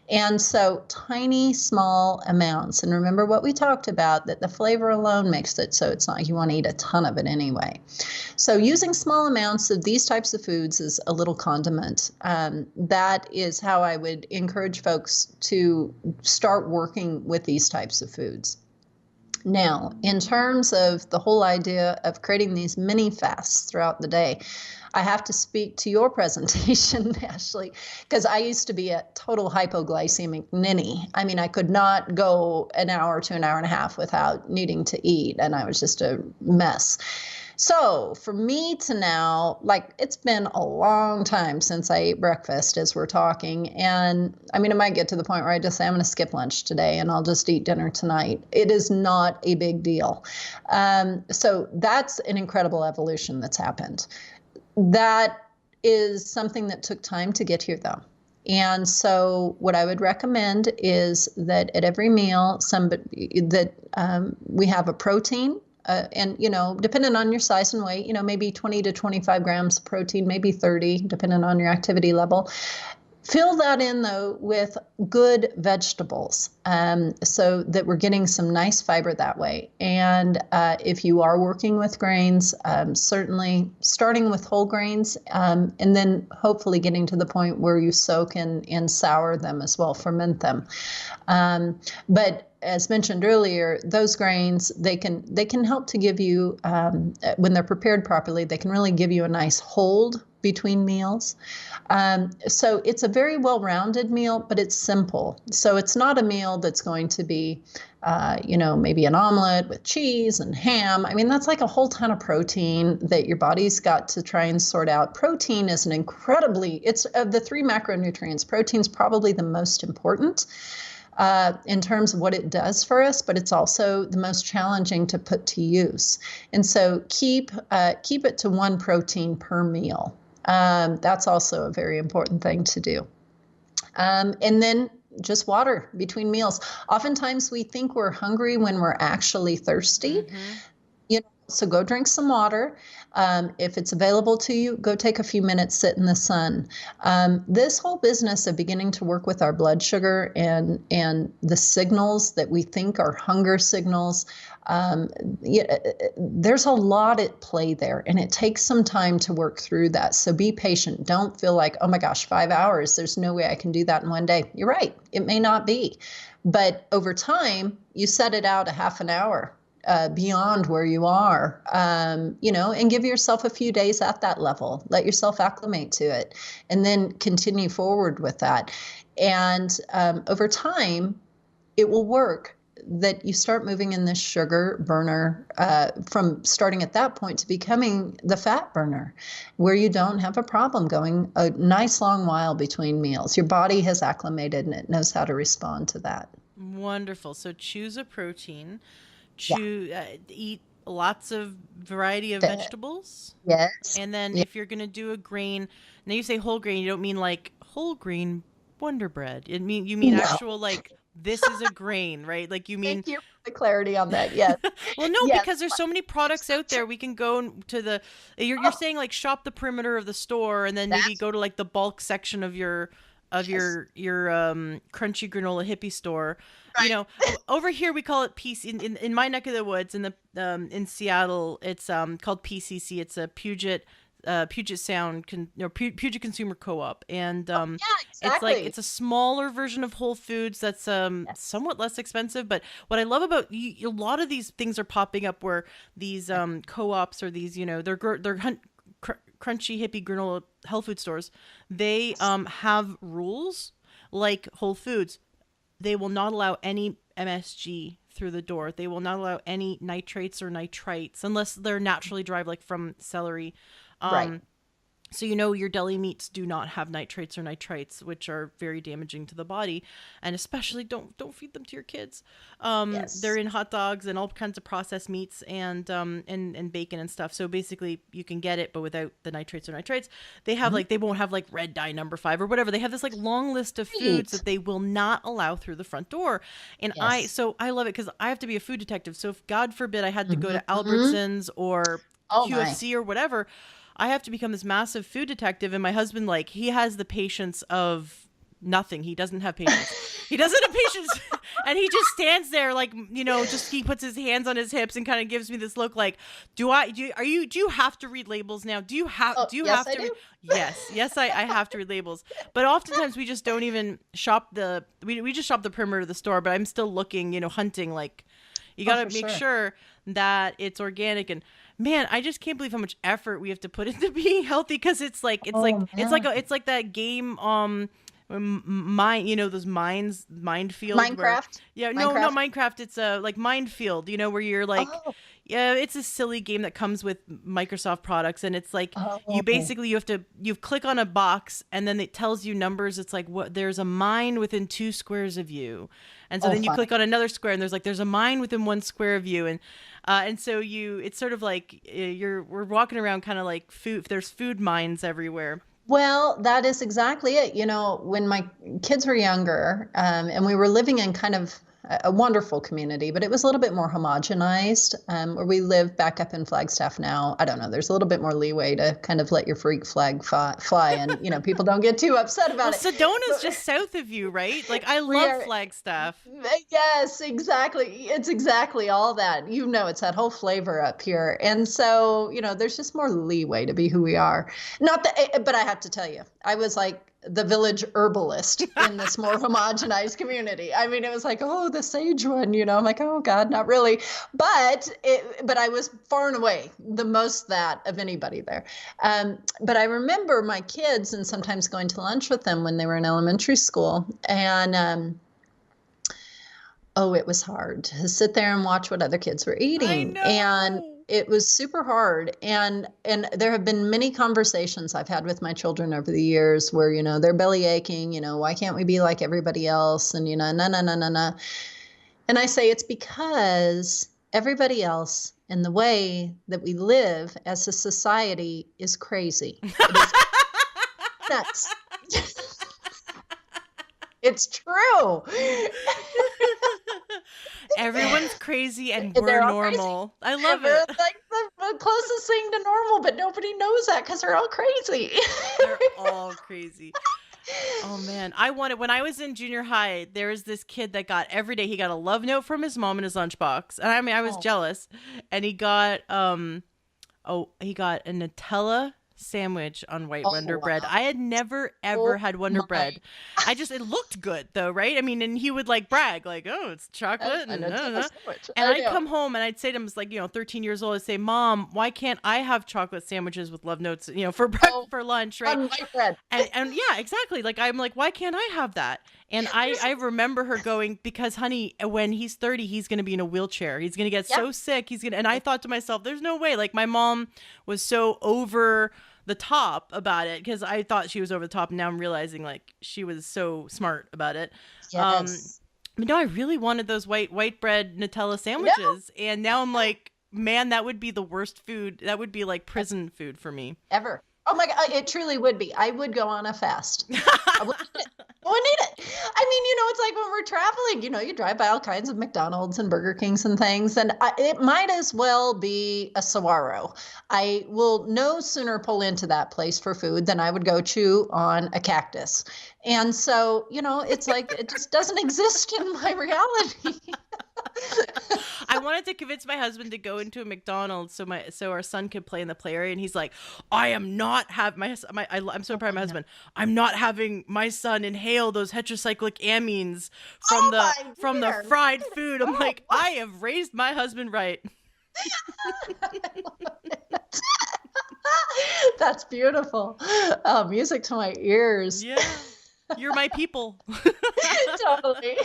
And so tiny, small amounts. And remember what we talked about, that the flavor alone makes it so it's not like you want to eat a ton of it anyway. So using small amounts of these types of foods is a little condiment. That is how I would encourage folks to start working with these types of foods. Now, in terms of the whole idea of creating these mini fasts throughout the day, I have to speak to your presentation, Ashley, because I used to be a total hypoglycemic ninny. I mean, I could not go an hour to an hour and a half without needing to eat, and I was just a mess. So for me to now, it's been a long time since I ate breakfast as we're talking. And I mean, it might get to the point where I just say, I'm going to skip lunch today and I'll just eat dinner tonight. It is not a big deal. So that's an incredible evolution that's happened. That is something that took time to get here, though. And so what I would recommend is that at every meal, we have a protein. And, depending on your size and weight, maybe 20 to 25 grams of protein, maybe 30, depending on your activity level. Fill that in, though, with good vegetables, so that we're getting some nice fiber that way. And if you are working with grains, certainly starting with whole grains, and then hopefully getting to the point where you soak and sour them as well, ferment them. But as mentioned earlier, those grains, they can help to give you, when they're prepared properly, they can really give you a nice hold between meals. So it's a very well-rounded meal, but it's simple. So it's not a meal that's going to be, maybe an omelet with cheese and ham. I mean, that's like a whole ton of protein that your body's got to try and sort out. Protein is it's of the three macronutrients, protein's probably the most important in terms of what it does for us, but it's also the most challenging to put to use. And so keep it to one protein per meal. That's also a very important thing to do. And then just water between meals. Oftentimes we think we're hungry when we're actually thirsty. So go drink some water. If it's available to you, go take a few minutes, sit in the sun. This whole business of beginning to work with our blood sugar and the signals that we think are hunger signals, there's a lot at play there, and it takes some time to work through that. So be patient. Don't feel like, oh my gosh, 5 hours, there's no way I can do that in one day. You're right. It may not be. But over time, you set it out a half an hour. Beyond where you are, and give yourself a few days at that level. Let yourself acclimate to it, and then continue forward with that. And over time, it will work that you start moving in this sugar burner from starting at that point to becoming the fat burner, where you don't have a problem going a nice long while between meals. Your body has acclimated and it knows how to respond to that. Wonderful. So choose a protein. Eat lots of variety of vegetables. Yes. And then if you're going to do a grain, now you say whole grain, you don't mean like whole grain Wonder Bread. You mean actual, like, this is a grain, right? Like you mean. Thank you for the clarity on that. Yes. Well, no, because there's so many products out there. We can go to you're saying like shop the perimeter of the store and then maybe go to like the bulk section of your crunchy granola hippie store. Right. Over here we call it PC. In my neck of the woods in Seattle, it's called PCC. It's a Puget Sound Puget Consumer Co-op, and exactly. It's a smaller version of Whole Foods that's somewhat less expensive. But what I love about a lot of these things are popping up where these co-ops or these they're crunchy hippie granola health food stores. They have rules like Whole Foods. They will not allow any MSG through the door. They will not allow any nitrates or nitrites unless they're naturally derived, like from celery. Right. So your deli meats do not have nitrates or nitrites, which are very damaging to the body, and especially don't feed them to your kids. Yes. They're in hot dogs and all kinds of processed meats and bacon and stuff. So basically, you can get it, but without the nitrates or nitrites. They have they won't have like red dye number 5 or whatever. They have this like long list of foods that they will not allow through the front door. And yes. I love it because I have to be a food detective. So if God forbid I had to go to Albertsons or QFC or whatever, I have to become this massive food detective, and my husband, he has the patience of nothing. He doesn't have patience. He doesn't have patience, and he just stands there, he puts his hands on his hips and kind of gives me this look, like, do you have to read labels now? Do you have yes, to? I do. Yes, I have to read labels. But oftentimes we just don't even shop we just shop the perimeter of the store. But I'm still looking, hunting. Like, you got to make sure that it's organic. And man, I just can't believe how much effort we have to put into being healthy, because it's like that game those minefield. Minecraft. Not Minecraft. It's like Minefield. Where you're like, it's a silly game that comes with Microsoft products, and it's like you click on a box and then it tells you numbers. It's like, there's a mine within 2 squares of you, and so then you click on another square and there's a mine within 1 square of you, and so it's sort of like we're walking around kind of like food. There's food mines everywhere. Well, that is exactly it. When my kids were younger, and we were living in kind of a wonderful community, but it was a little bit more homogenized. Where we live back up in Flagstaff now, I don't know, there's a little bit more leeway to kind of let your freak flag fly and, people don't get too upset about it. Sedona's just south of you, right? Like, I love Flagstaff. Yes, exactly. It's exactly all that. It's that whole flavor up here. And so, there's just more leeway to be who we are. Not that, but I have to tell you, I was like the village herbalist in this more homogenized community. I mean, it was like, oh, the sage one, I'm like, oh God, not really. But I was far and away the most that of anybody there. But I remember my kids and sometimes going to lunch with them when they were in elementary school. And, it was hard to sit there and watch what other kids were eating. I know. And it was super hard. And there have been many conversations I've had with my children over the years where, they're belly aching, why can't we be like everybody else? And, no. And I say it's because everybody else and the way that we live as a society is crazy. It is nuts. It's true. Everyone's crazy and we're normal. Crazy. I love it. Like the closest thing to normal, but nobody knows that because they're all crazy. They're all crazy. Oh man, when I was in junior high, there was this kid that got every day, he got a love note from his mom in his lunchbox. And I mean, I was jealous. And he got a Nutella sandwich on white Wonder Bread. I had never ever had Wonder Bread. It looked good though, right? I mean, and he would like brag like, oh, it's chocolate and I'd come home and I'd say to him, it's like, 13 years old, I'd say, Mom, why can't I have chocolate sandwiches with love notes, for lunch, right? On white bread. and yeah, exactly. Like, I'm like, why can't I have that? And I remember her going, because honey, when he's 30, he's going to be in a wheelchair. He's going to get so sick. And I thought to myself, there's no way. Like, my mom was so over the top about it because I thought she was over the top. And now I'm realizing like she was so smart about it. Yes. But no, I really wanted those white bread Nutella sandwiches. Yeah. And now I'm like, man, that would be the worst food. That would be like prison food for me. Ever. Oh my God, it truly would be. I would go on a fast. I wouldn't eat it. I mean, it's like when we're traveling, you drive by all kinds of McDonald's and Burger Kings and things, and it might as well be a saguaro. I will no sooner pull into that place for food than I would go chew on a cactus. And so, it's like it just doesn't exist in my reality. I wanted to convince my husband to go into a McDonald's so our son could play in the play area, and he's like, I am not having I'm so proud of my husband. I'm not having my son inhale those heterocyclic amines from the fried food. I'm like, I have raised my husband right. That's beautiful. Oh, music to my ears. Yeah, you're my people. Totally.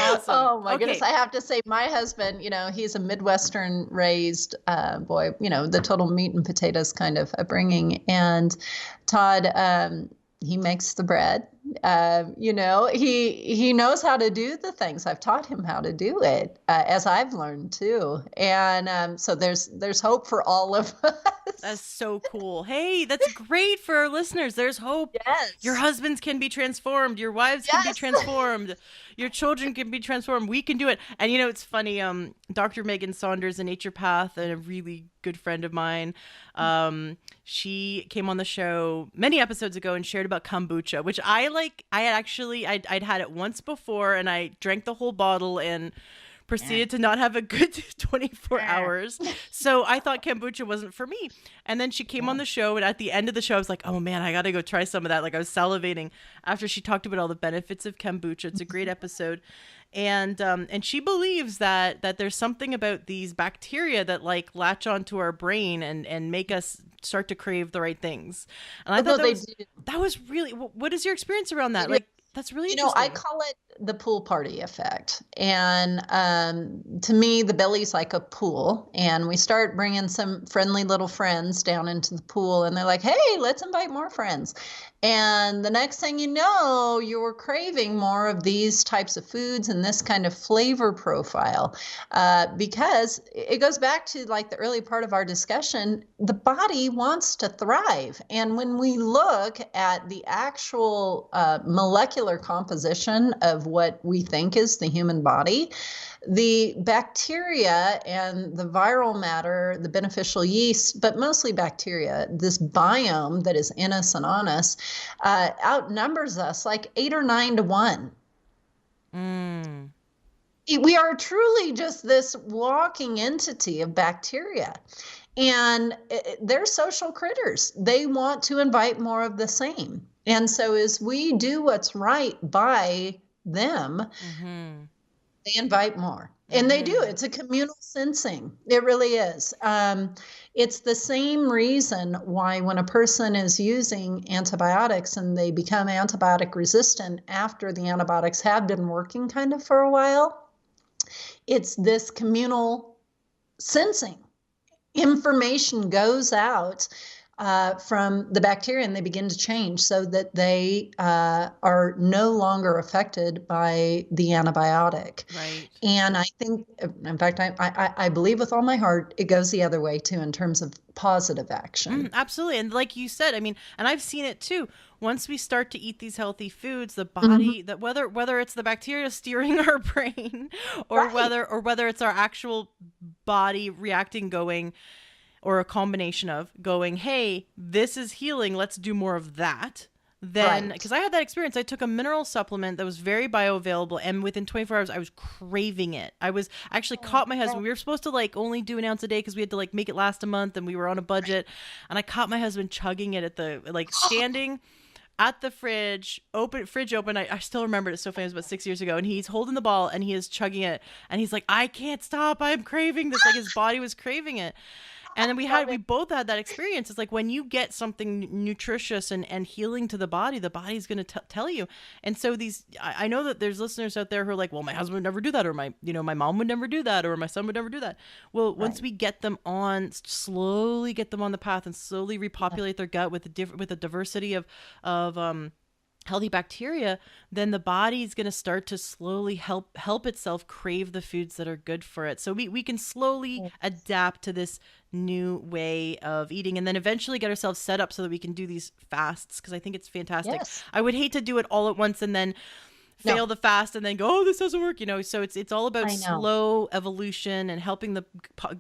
Awesome. Oh my goodness. I have to say my husband, he's a Midwestern raised boy, the total meat and potatoes kind of upbringing. And Todd, he makes the bread. He knows how to do the things. I've taught him how to do it, as I've learned too. And so there's hope for all of us. That's so cool. Hey, that's great for our listeners. There's hope. Yes. Your husbands can be transformed. Your wives can be transformed. Your children can be transformed. We can do it. And it's funny. Dr. Megan Saunders, a naturopath and a really good friend of mine, she came on the show many episodes ago and shared about kombucha, which I'd had it once before and I drank the whole bottle and proceeded to not have a good 24 hours. So I thought kombucha wasn't for me. And then she came on the show, and at the end of the show, I was like, oh man, I got to go try some of that. Like, I was salivating after she talked about all the benefits of kombucha. It's a great episode. And she believes that there's something about these bacteria that like latch onto our brain and make us start to crave the right things. And I thought that was really, what is your experience around that? Like, that's really interesting. I call it the pool party effect. And to me, the belly's like a pool. And we start bringing some friendly little friends down into the pool. And they're like, hey, let's invite more friends. And the next thing you know, you're craving more of these types of foods and this kind of flavor profile, because it goes back to like the early part of our discussion. The body wants to thrive. And when we look at the actual molecular molecular composition of what we think is the human body, the bacteria and the viral matter, the beneficial yeast, but mostly bacteria, this biome that is in us and on us, outnumbers us like 8 or 9 to 1. Mm. We are truly just this walking entity of bacteria. And they're social critters. They want to invite more of the same. And so as we do what's right by them, they invite more. And they do. It's a communal sensing. It really is. It's the same reason why when a person is using antibiotics and they become antibiotic resistant after the antibiotics have been working kind of for a while, it's this communal sensing. Information goes out from the bacteria and they begin to change so that they are no longer affected by the antibiotic. Right. And I think, in fact, I believe with all my heart, it goes the other way too in terms of positive action. Absolutely. And like you said, I mean, and I've seen it too. Once we start to eat these healthy foods, the body, that whether it's the bacteria steering our brain or whether it's our actual body reacting, going, or a combination of going, hey, this is healing, let's do more of that. Then, because I had that experience, I took a mineral supplement that was very bioavailable, and within 24 hours, I was craving it. I actually caught my husband. We were supposed to like only do an ounce a day because we had to like make it last a month, and we were on a budget. And I caught my husband chugging it at the standing at the fridge open. I still remember it. So funny. It was about 6 years ago, and he's holding the ball and he is chugging it, and he's like, I can't stop. I'm craving this. Like his body was craving it. And then we both had that experience. It's like when you get something nutritious and healing to the body's going to tell you. And so I know that there's listeners out there who are like, well, my husband would never do that, or my mom would never do that, or my son would never do that. Well, once we get them on, slowly get them on the path and slowly repopulate their gut with a diversity of healthy bacteria, then the body is going to start to slowly help itself crave the foods that are good for it. So we can slowly adapt to this new way of eating, and then eventually get ourselves set up so that we can do these fasts, because I think it's fantastic. Yes. I would hate to do it all at once and then fail the fast and then go, oh, this doesn't work, so it's all about slow evolution and helping the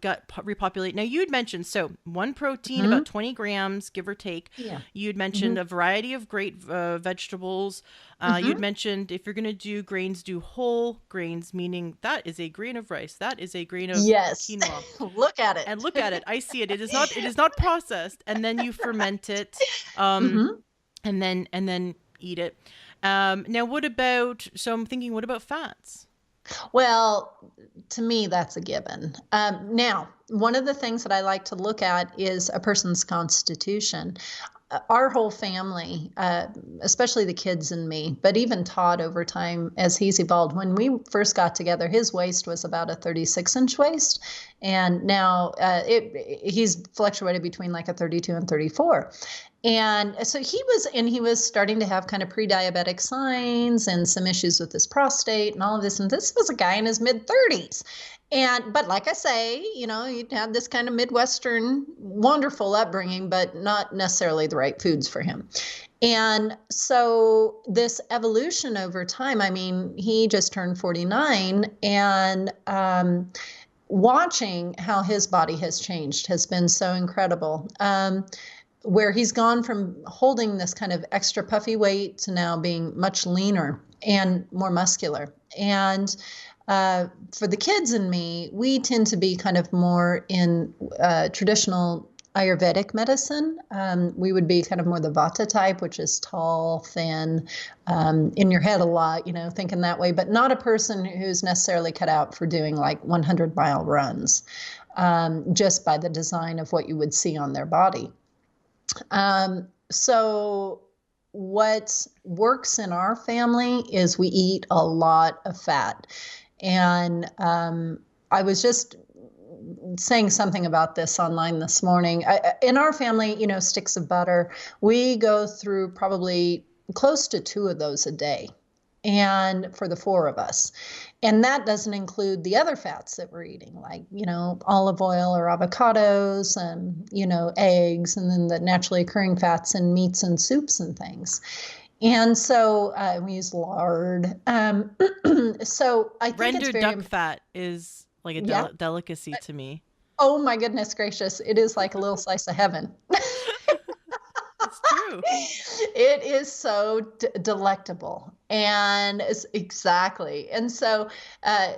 gut repopulate. Now, you had mentioned, so one protein, about 20 grams, give or take. You had mentioned a variety of great vegetables. You had mentioned if you're going to do grains, do whole grains, meaning that is a grain of rice, that is a grain of quinoa. Look at it. And look at it. I see it. It is not processed. And then you ferment it, and then eat it. Now, what about fats? Well, to me, that's a given. Now, one of the things that I like to look at is a person's constitution. Our whole family, especially the kids and me, but even Todd over time as he's evolved. When we first got together, his waist was about a 36-inch waist. And now he's fluctuated between like a 32 and 34. And so he was starting to have kind of pre-diabetic signs and some issues with his prostate and all of this. And this was a guy in his mid-30s. But like I say, you'd have this kind of Midwestern wonderful upbringing, but not necessarily the right foods for him. And so this evolution over time, I mean, he just turned 49, and watching how his body has changed has been so incredible. Where he's gone from holding this kind of extra puffy weight to now being much leaner and more muscular. And for the kids and me, we tend to be kind of more in traditional Ayurvedic medicine. We would be kind of more the Vata type, which is tall, thin, in your head a lot, thinking that way, but not a person who's necessarily cut out for doing like 100-mile runs, just by the design of what you would see on their body. So what works in our family is we eat a lot of fat. And I was just saying something about this online this morning. In our family, sticks of butter, we go through probably close to 2 of those a day. And for the 4 of us. And that doesn't include the other fats that we're eating, like, olive oil or avocados and, eggs, and then the naturally occurring fats in meats and soups and things. And so we use lard. So I think it's Rendered very, duck fat is like a yeah. delicacy to me. Oh my goodness gracious. It is like a little slice of heaven. It's true. It is so delectable. And it's exactly. And so, uh,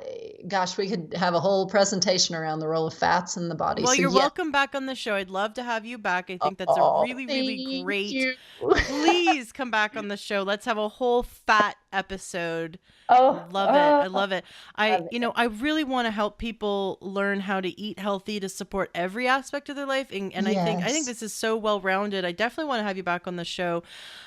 gosh, we could have a whole presentation around the role of fats in the body. Well, So, you're yeah. welcome back on the show. I'd love to have you back. I think that's a Oh, really, really thank great. you. Please come back on the show. Let's have a whole fat episode. Oh, Love it. I oh, love it. love it. I really want to help people learn how to eat healthy to support every aspect of their life. And I think Yes. this is so well rounded. I definitely want to have you back on the show.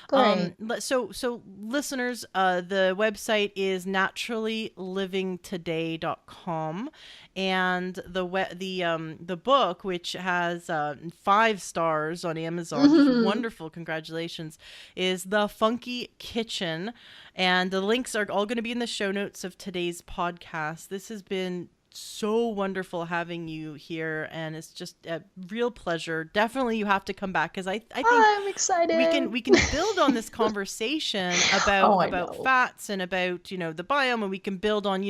Great. So listeners, the website is naturallylivingtoday.com, and the book, which has 5 stars on Amazon, just wonderful, congratulations, is The Funky Kitchen, and the links are all going to be in the show notes of today's podcast. This has been so wonderful having you here, and it's just a real pleasure. Definitely you have to come back, because I think I'm excited. we can build on this conversation Oh, I about know. fats and about the biome, and we can build on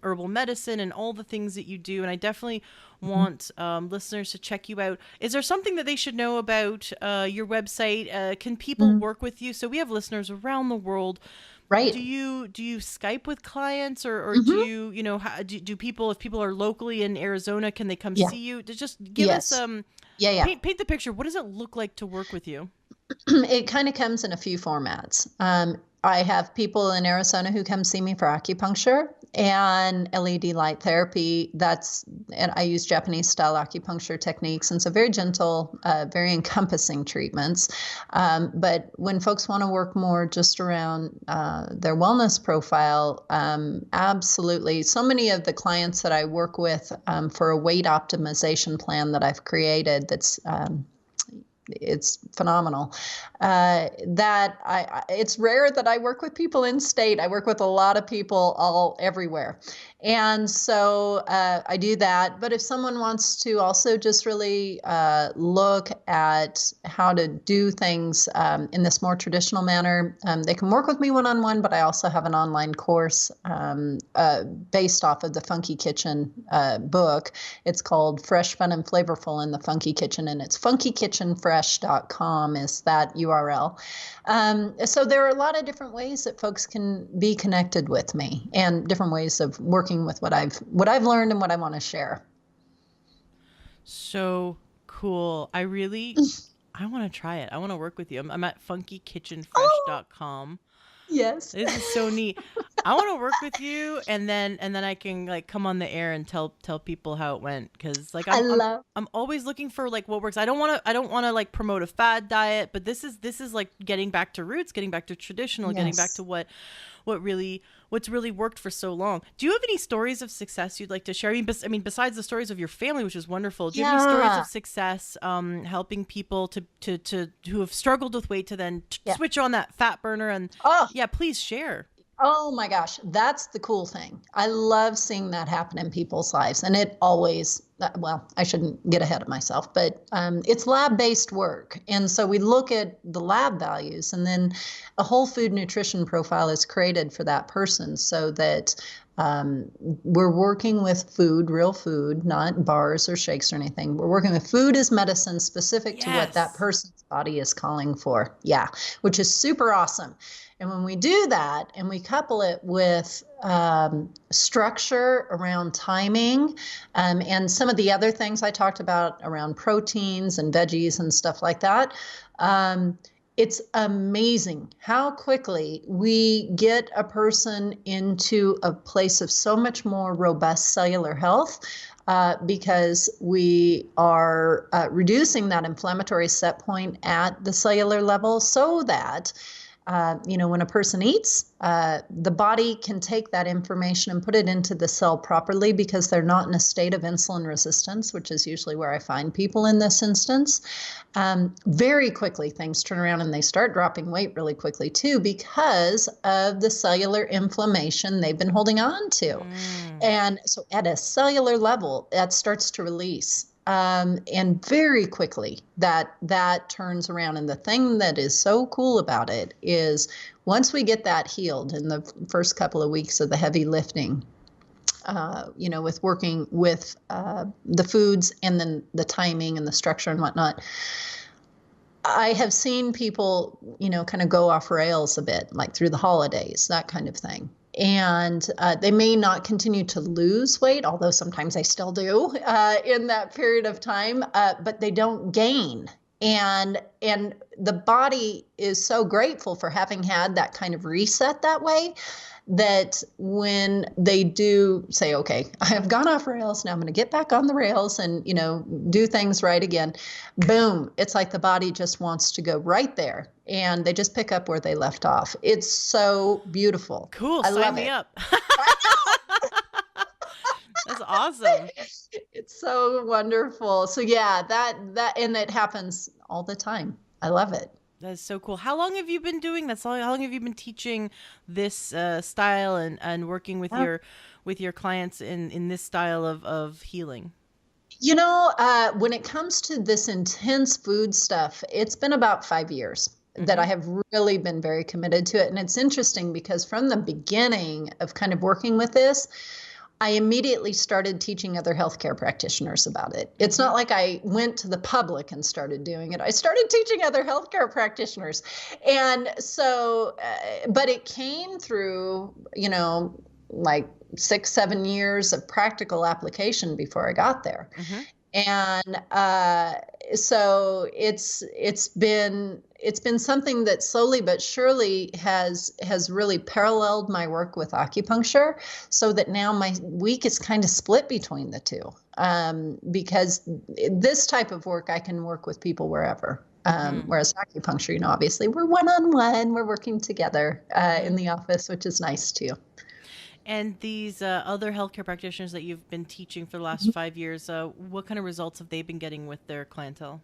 herbal medicine and all the things that you do. And I definitely want listeners to check you out. Is there something that they should know about your website? Can people Mhm. work with you? So we have listeners around the world. Right. Do you Skype with clients, or do Hmm. do people, if people are locally in Arizona, can they come Yeah. see you? To just give us Yes. Yeah. Yeah. paint the picture. What does it look like to work with you? It kind of comes in a few formats. I have people in Arizona who come see me for acupuncture and LED light therapy. And I use Japanese style acupuncture techniques. And so very gentle, very encompassing treatments. But when folks want to work more just around their wellness profile, absolutely. So many of the clients that I work with for a weight optimization plan that I've created it's phenomenal. It's rare that I work with people in state. I work with a lot of people all everywhere. And so I do that. But if someone wants to also just really look at how to do things in this more traditional manner, they can work with me one-on-one, but I also have an online course based off of the Funky Kitchen book. It's called Fresh, Fun, and Flavorful in the Funky Kitchen, and it's funkykitchenfresh.com is that URL. So there are a lot of different ways that folks can be connected with me, and different ways of working with what I've learned and what I want to share. So cool. I want to try it. I want to work with you. I'm at funkykitchenfresh.com. Yes. This is so neat. I want to work with you, and then I can like come on the air and tell people how it went, because like I'm always looking for like what works. I don't want to like promote a fad diet, but this is like getting back to roots, getting back to traditional, getting back to what's really worked for so long. Do you have any stories of success you'd like to share? I mean, besides the stories of your family, which is wonderful, do you have any stories of success helping people to who have struggled with weight to then switch on that fat burner? And please share. Oh my gosh, that's the cool thing. I love seeing that happen in people's lives. And it always, well, I shouldn't get ahead of myself, but it's lab-based work. And so we look at the lab values, and then a whole food nutrition profile is created for that person, so that we're working with food, real food, not bars or shakes or anything. We're working with food as medicine specific to what that person's body is calling for. Yeah, which is super awesome. And when we do that and we couple it with structure around timing and some of the other things I talked about around proteins and veggies and stuff like that, it's amazing how quickly we get a person into a place of so much more robust cellular health. Because we are reducing that inflammatory set point at the cellular level, so that when a person eats, the body can take that information and put it into the cell properly, because they're not in a state of insulin resistance, which is usually where I find people in this instance. Very quickly, things turn around and they start dropping weight really quickly too, because of the cellular inflammation they've been holding on to. And so at a cellular level, that starts to release. And very quickly that turns around. And the thing that is so cool about it is once we get that healed in the first couple of weeks of the heavy lifting, with working with the foods and then the timing and the structure and whatnot, I have seen people, kind of go off rails a bit, like through the holidays, that kind of thing. And they may not continue to lose weight, although sometimes they still do in that period of time, but they don't gain. And the body is so grateful for having had that kind of reset that way, that when they do say, okay, I have gone off rails, now I'm going to get back on the rails and, do things right again, boom, it's like the body just wants to go right there. And they just pick up where they left off. It's so beautiful. Cool. I Sign love me it. up. That's awesome. It's so wonderful. So yeah, and it happens all the time. I love it. That's so cool. How long have you been doing that? How long have you been teaching this style and working with your clients in this style of healing? When it comes to this intense food stuff, it's been about 5 years that I have really been very committed to it. And it's interesting because from the beginning of kind of working with this, I immediately started teaching other healthcare practitioners about it. It's not like I went to the public and started doing it. I started teaching other healthcare practitioners. And so, but it came through, like 6-7 years of practical application before I got there. And so it's been something that slowly but surely has really paralleled my work with acupuncture, so that now my week is kind of split between the two, because this type of work I can work with people wherever. Whereas acupuncture, obviously we're one-on-one, we're working together in the office, which is nice too. And these other healthcare practitioners that you've been teaching for the last 5 years, what kind of results have they been getting with their clientele?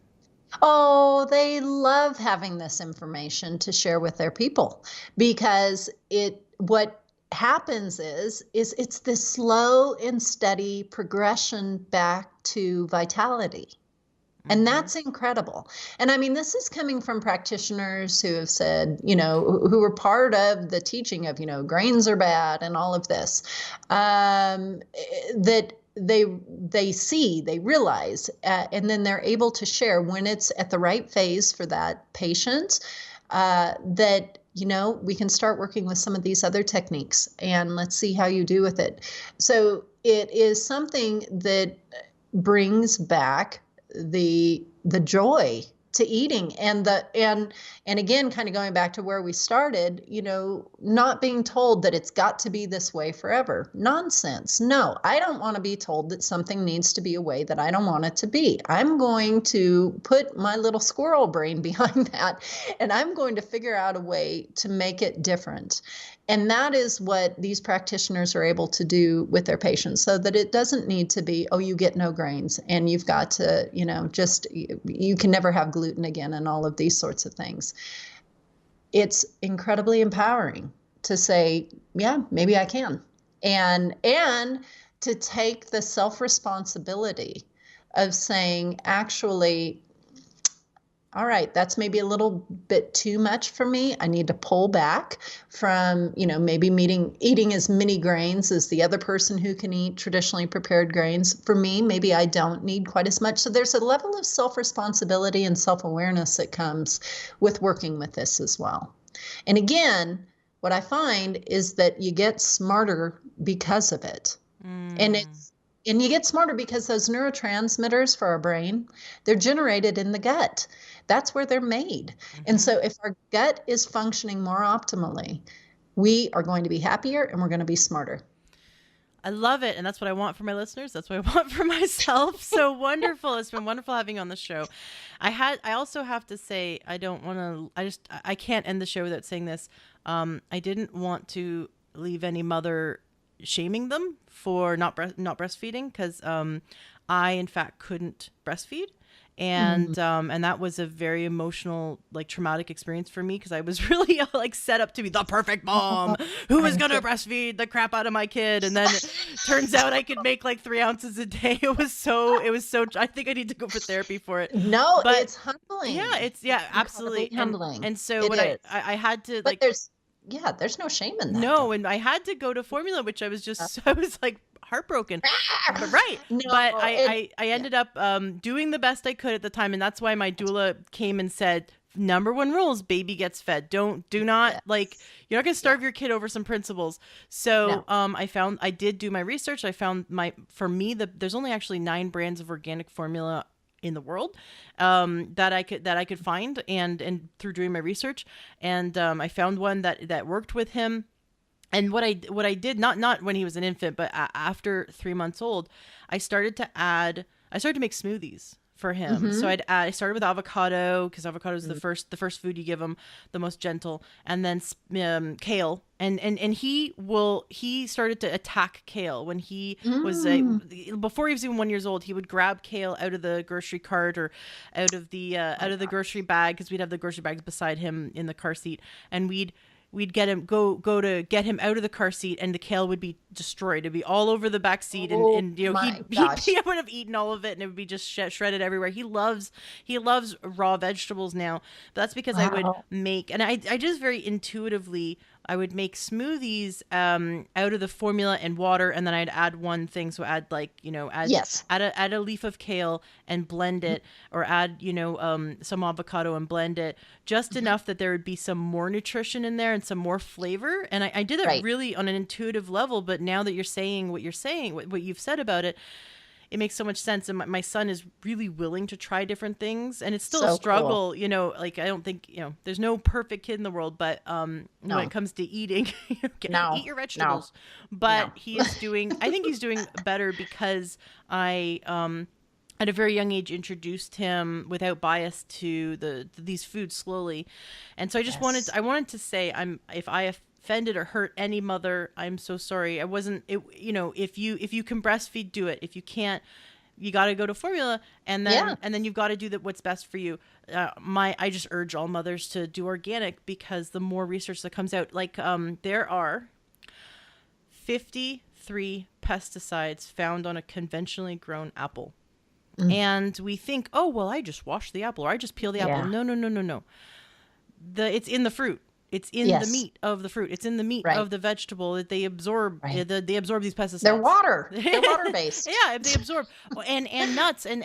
Oh, they love having this information to share with their people, because what happens is it's this slow and steady progression back to vitality. And that's incredible. And I mean, this is coming from practitioners who have said, who were part of the teaching of, grains are bad and all of this, that they realize, and then they're able to share when it's at the right phase for that patient, that, we can start working with some of these other techniques and let's see how you do with it. So it is something that brings back the joy to eating, and again, kind of going back to where we started, not being told that it's got to be this way forever. Nonsense. No, I don't want to be told that something needs to be a way that I don't want it to be. I'm going to put my little squirrel brain behind that, and I'm going to figure out a way to make it different. And that is what these practitioners are able to do with their patients, so that it doesn't need to be, oh, you get no grains and you've got to, you can never have gluten again and all of these sorts of things. It's incredibly empowering to say, yeah, maybe I can. And to take the self-responsibility of saying, actually, all right, that's maybe a little bit too much for me. I need to pull back from, maybe eating as many grains as the other person who can eat traditionally prepared grains. For me, maybe I don't need quite as much. So there's a level of self-responsibility and self-awareness that comes with working with this as well. And again, what I find is that you get smarter because of it. And you get smarter because those neurotransmitters for our brain, they're generated in the gut. That's where they're made. And so if our gut is functioning more optimally, we are going to be happier and we're going to be smarter. I love it. And that's what I want for my listeners. That's what I want for myself. So wonderful. It's been wonderful having you on the show. I also have to say, I can't end the show without saying this. I didn't want to leave any mother shaming them for not breastfeeding, because I in fact couldn't breastfeed, And that was a very emotional, like traumatic experience for me, because I was really like set up to be the perfect mom who was going to breastfeed the crap out of my kid. And then it turns out I could make like 3 ounces a day. It was so, I think I need to go for therapy for it. No, But it's humbling. yeah, it's absolutely humbling. And so what I had to but there's no shame in that. No, and I had to go to formula, which I was just, I was like heartbroken. But right. No, but I ended up doing the best I could at the time. And that's why my doula came and said, number one rule is baby gets fed. Do not like, you're not going to starve your kid over some principles. So I did do my research. I found there's only actually 9 brands of organic formula in the world that I could find, and through doing my research, and I found one that worked with him. And what I did, not when he was an infant, but after 3 months old, I started to make smoothies for him. So I started with avocado, because avocado is the first food you give him, the most gentle, and then kale, and he started to attack kale when he was before he was even 1 year old. He would grab kale out of the grocery cart or out of the grocery bag, because we'd have the grocery bags beside him in the car seat, and we'd get him go to get him out of the car seat, and the kale would be destroyed. It'd be all over the back seat, and he would have eaten all of it, and it would be just shredded everywhere. He loves raw vegetables now. But that's because I would make, and I just very intuitively, I would make smoothies out of the formula and water, and then I'd add one thing. So add add a leaf of kale and blend it, or add some avocado and blend it just enough that there would be some more nutrition in there and some more flavor. And I did it really on an intuitive level. But now that you're saying what you've said about it, it makes so much sense. And my son is really willing to try different things, and it's still a struggle, cool. Like I don't think, there's no perfect kid in the world, but when it comes to eating, eat your vegetables. But he is I think he's doing better, because I, at a very young age, introduced him without bias to these foods slowly. And so I just wanted to say, if I offended or hurt any mother, I'm so sorry. I wasn't, if you can breastfeed, do it. If you can't, you got to go to formula, and then you've got to do what's best for you. I just urge all mothers to do organic, because the more research that comes out, like there are 53 pesticides found on a conventionally grown apple. And we think, oh, well, I just wash the apple, or I just peel the apple. No. It's in the fruit. It's in the meat of the fruit. It's in the meat of the vegetable that they absorb. They absorb these pesticides. They're water. They're water based. Yeah, they absorb. and nuts and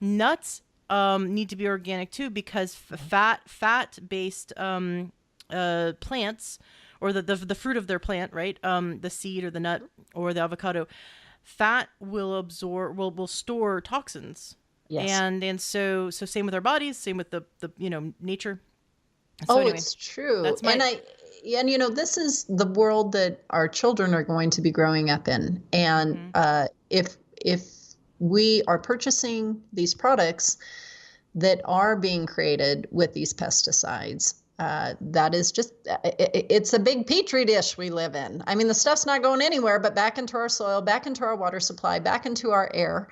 nuts need to be organic too, because fat based plants, or the fruit of their plant, right? The seed or the nut or the avocado, fat will store toxins. Yes. And so same with our bodies, same with the nature. So anyway, it's true. And this is the world that our children are going to be growing up in. And if we are purchasing these products that are being created with these pesticides, that is just, it's a big petri dish we live in. I mean, the stuff's not going anywhere but back into our soil, back into our water supply, back into our air.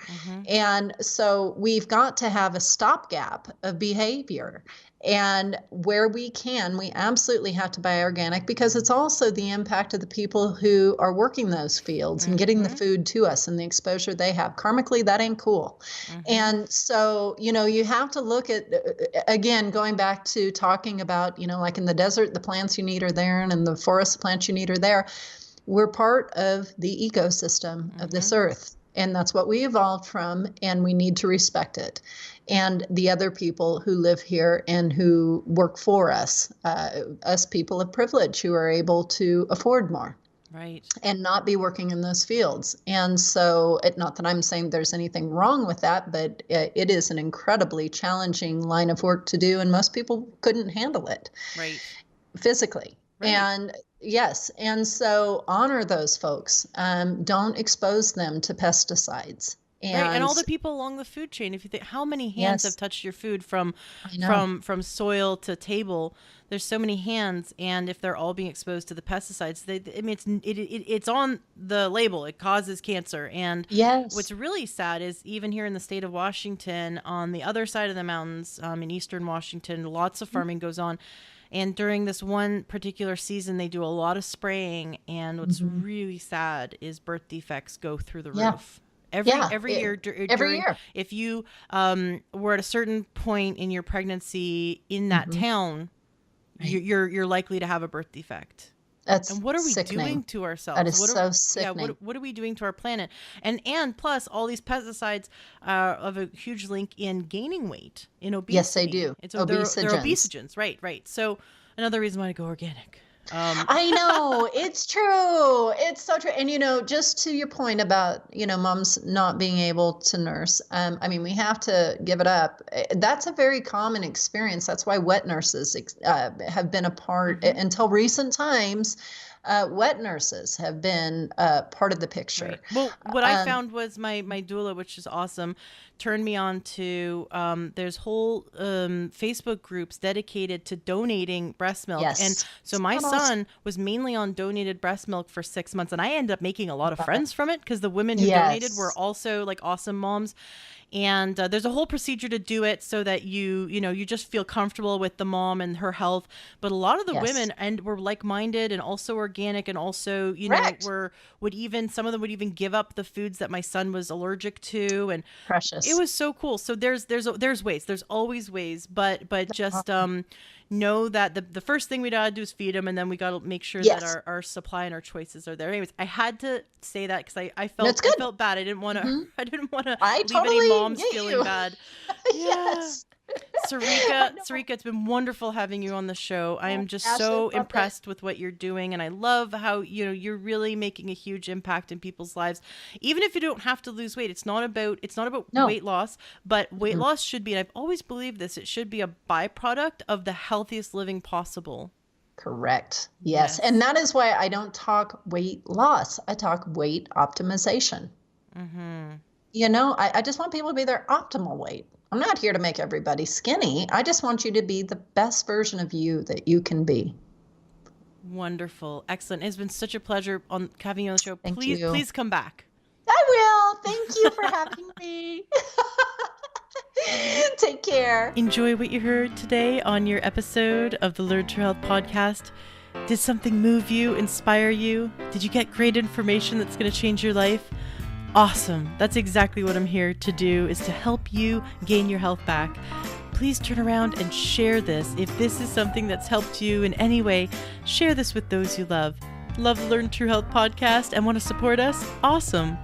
And so we've got to have a stopgap of behavior. And where we can, we absolutely have to buy organic, because it's also the impact of the people who are working those fields and getting the food to us, and the exposure they have. Karmically, that ain't cool. And so, you have to look at, again, going back to talking about, like in the desert, the plants you need are there, and in the forest, the plants you need are there. We're part of the ecosystem of this earth. And that's what we evolved from, and we need to respect it. And the other people who live here and who work for us, us people of privilege who are able to afford more. Right. And not be working in those fields. And so, not that I'm saying there's anything wrong with that, but it is an incredibly challenging line of work to do, and most people couldn't handle it. Right. Physically. Right. And yes. And so honor those folks. Don't expose them to pesticides. And all the people along the food chain, if you think how many hands have touched your food from soil to table, there's so many hands, and if they're all being exposed to the pesticides, it's on the label. It causes cancer. And what's really sad is even here in the state of Washington, on the other side of the mountains, in eastern Washington, lots of farming goes on. And during this one particular season, they do a lot of spraying. And what's really sad is birth defects go through the roof. Every year. If you were at a certain point in your pregnancy in that town, you're likely to have a birth defect. And what are we doing to ourselves? That is so sickening. What are we doing to our planet? And plus, all these pesticides have a huge link in gaining weight, in obesity. Yes, they do. So they're obesogens. Right. So another reason why to go organic. I know, it's true. It's so true. And, just to your point about, moms not being able to nurse, we have to give it up. That's a very common experience. That's why wet nurses have been a part until recent times. Wet nurses have been part of the picture. Right. Well, what I found was my doula, which is awesome, turned me on to there's whole Facebook groups dedicated to donating breast milk. Yes. And so my son was mainly on donated breast milk for 6 months, and I ended up making a lot of friends from it because the women who donated were also like awesome moms. And there's a whole procedure to do it so that you just feel comfortable with the mom and her health. But a lot of the women were like-minded and also organic, and also some of them would even give up the foods that my son was allergic to. And precious. It was so cool. So there's ways. There's always ways, but just know that the first thing we gotta do is feed them, and then we gotta make sure that our supply and our choices are there. Anyways, I had to say that because I felt bad. I didn't want to leave any moms feeling bad. Yes. Sarica, it's been wonderful having you on the show. I am just so impressed with what you're doing, and I love how you're really making a huge impact in people's lives. Even if you don't have to lose weight, it's not about weight loss, but weight loss should be, and I've always believed this, it should be a byproduct of the healthiest living possible. Correct. Yes. And that is why I don't talk weight loss. I talk weight optimization. I just want people to be their optimal weight. I'm not here to make everybody skinny. I just want you to be the best version of you that you can be. Wonderful. Excellent. It's been such a pleasure having you on the show. Thank you. Please come back. I will. Thank you for having me. Take care. Enjoy what you heard today on your episode of the Learn True Health podcast. Did something move you, inspire you? Did you get great information that's going to change your life? Awesome. That's exactly what I'm here to do, is to help you gain your health back. Please turn around and share this. If this is something that's helped you in any way, share this with those you love. Love the Learn True Health podcast and want to support us? Awesome.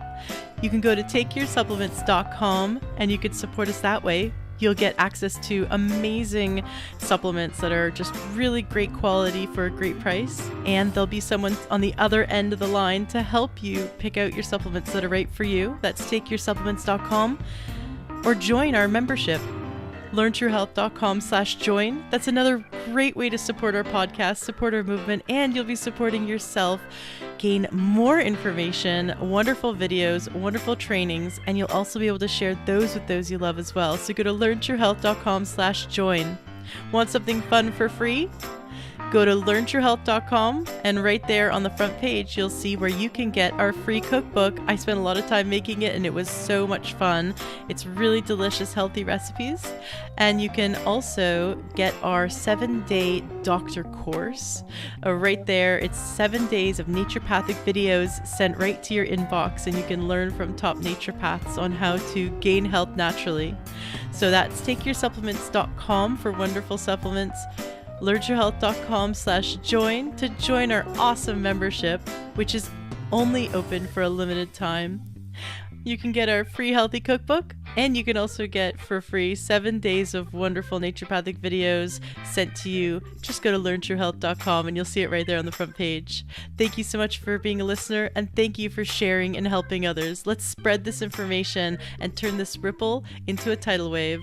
You can go to takeyoursupplements.com and you can support us that way. You'll get access to amazing supplements that are just really great quality for a great price. And there'll be someone on the other end of the line to help you pick out your supplements that are right for you. That's takeyoursupplements.com. Or join our membership, learntruehealth.com/join. That's another great way to support our podcast, support our movement, and you'll be supporting yourself. Gain more information, wonderful videos, wonderful trainings, and you'll also be able to share those with those you love as well. So go to learntruehealth.com/join. Want something fun for free? Go to learntruehealth.com, and right there on the front page, you'll see where you can get our free cookbook. I spent a lot of time making it, and it was so much fun. It's really delicious, healthy recipes. And you can also get our 7-day doctor course. Right there, it's 7 days of naturopathic videos sent right to your inbox, and you can learn from top naturopaths on how to gain health naturally. So that's takeyoursupplements.com for wonderful supplements. learntruehealth.com/join to join our awesome membership, which is only open for a limited time. You can get our free healthy cookbook, and you can also get for free 7 days of wonderful naturopathic videos sent to you. Just go to learntruehealth.com and you'll see it right there on the front page. Thank you so much for being a listener, and thank you for sharing and helping others. Let's spread this information and turn this ripple into a tidal wave.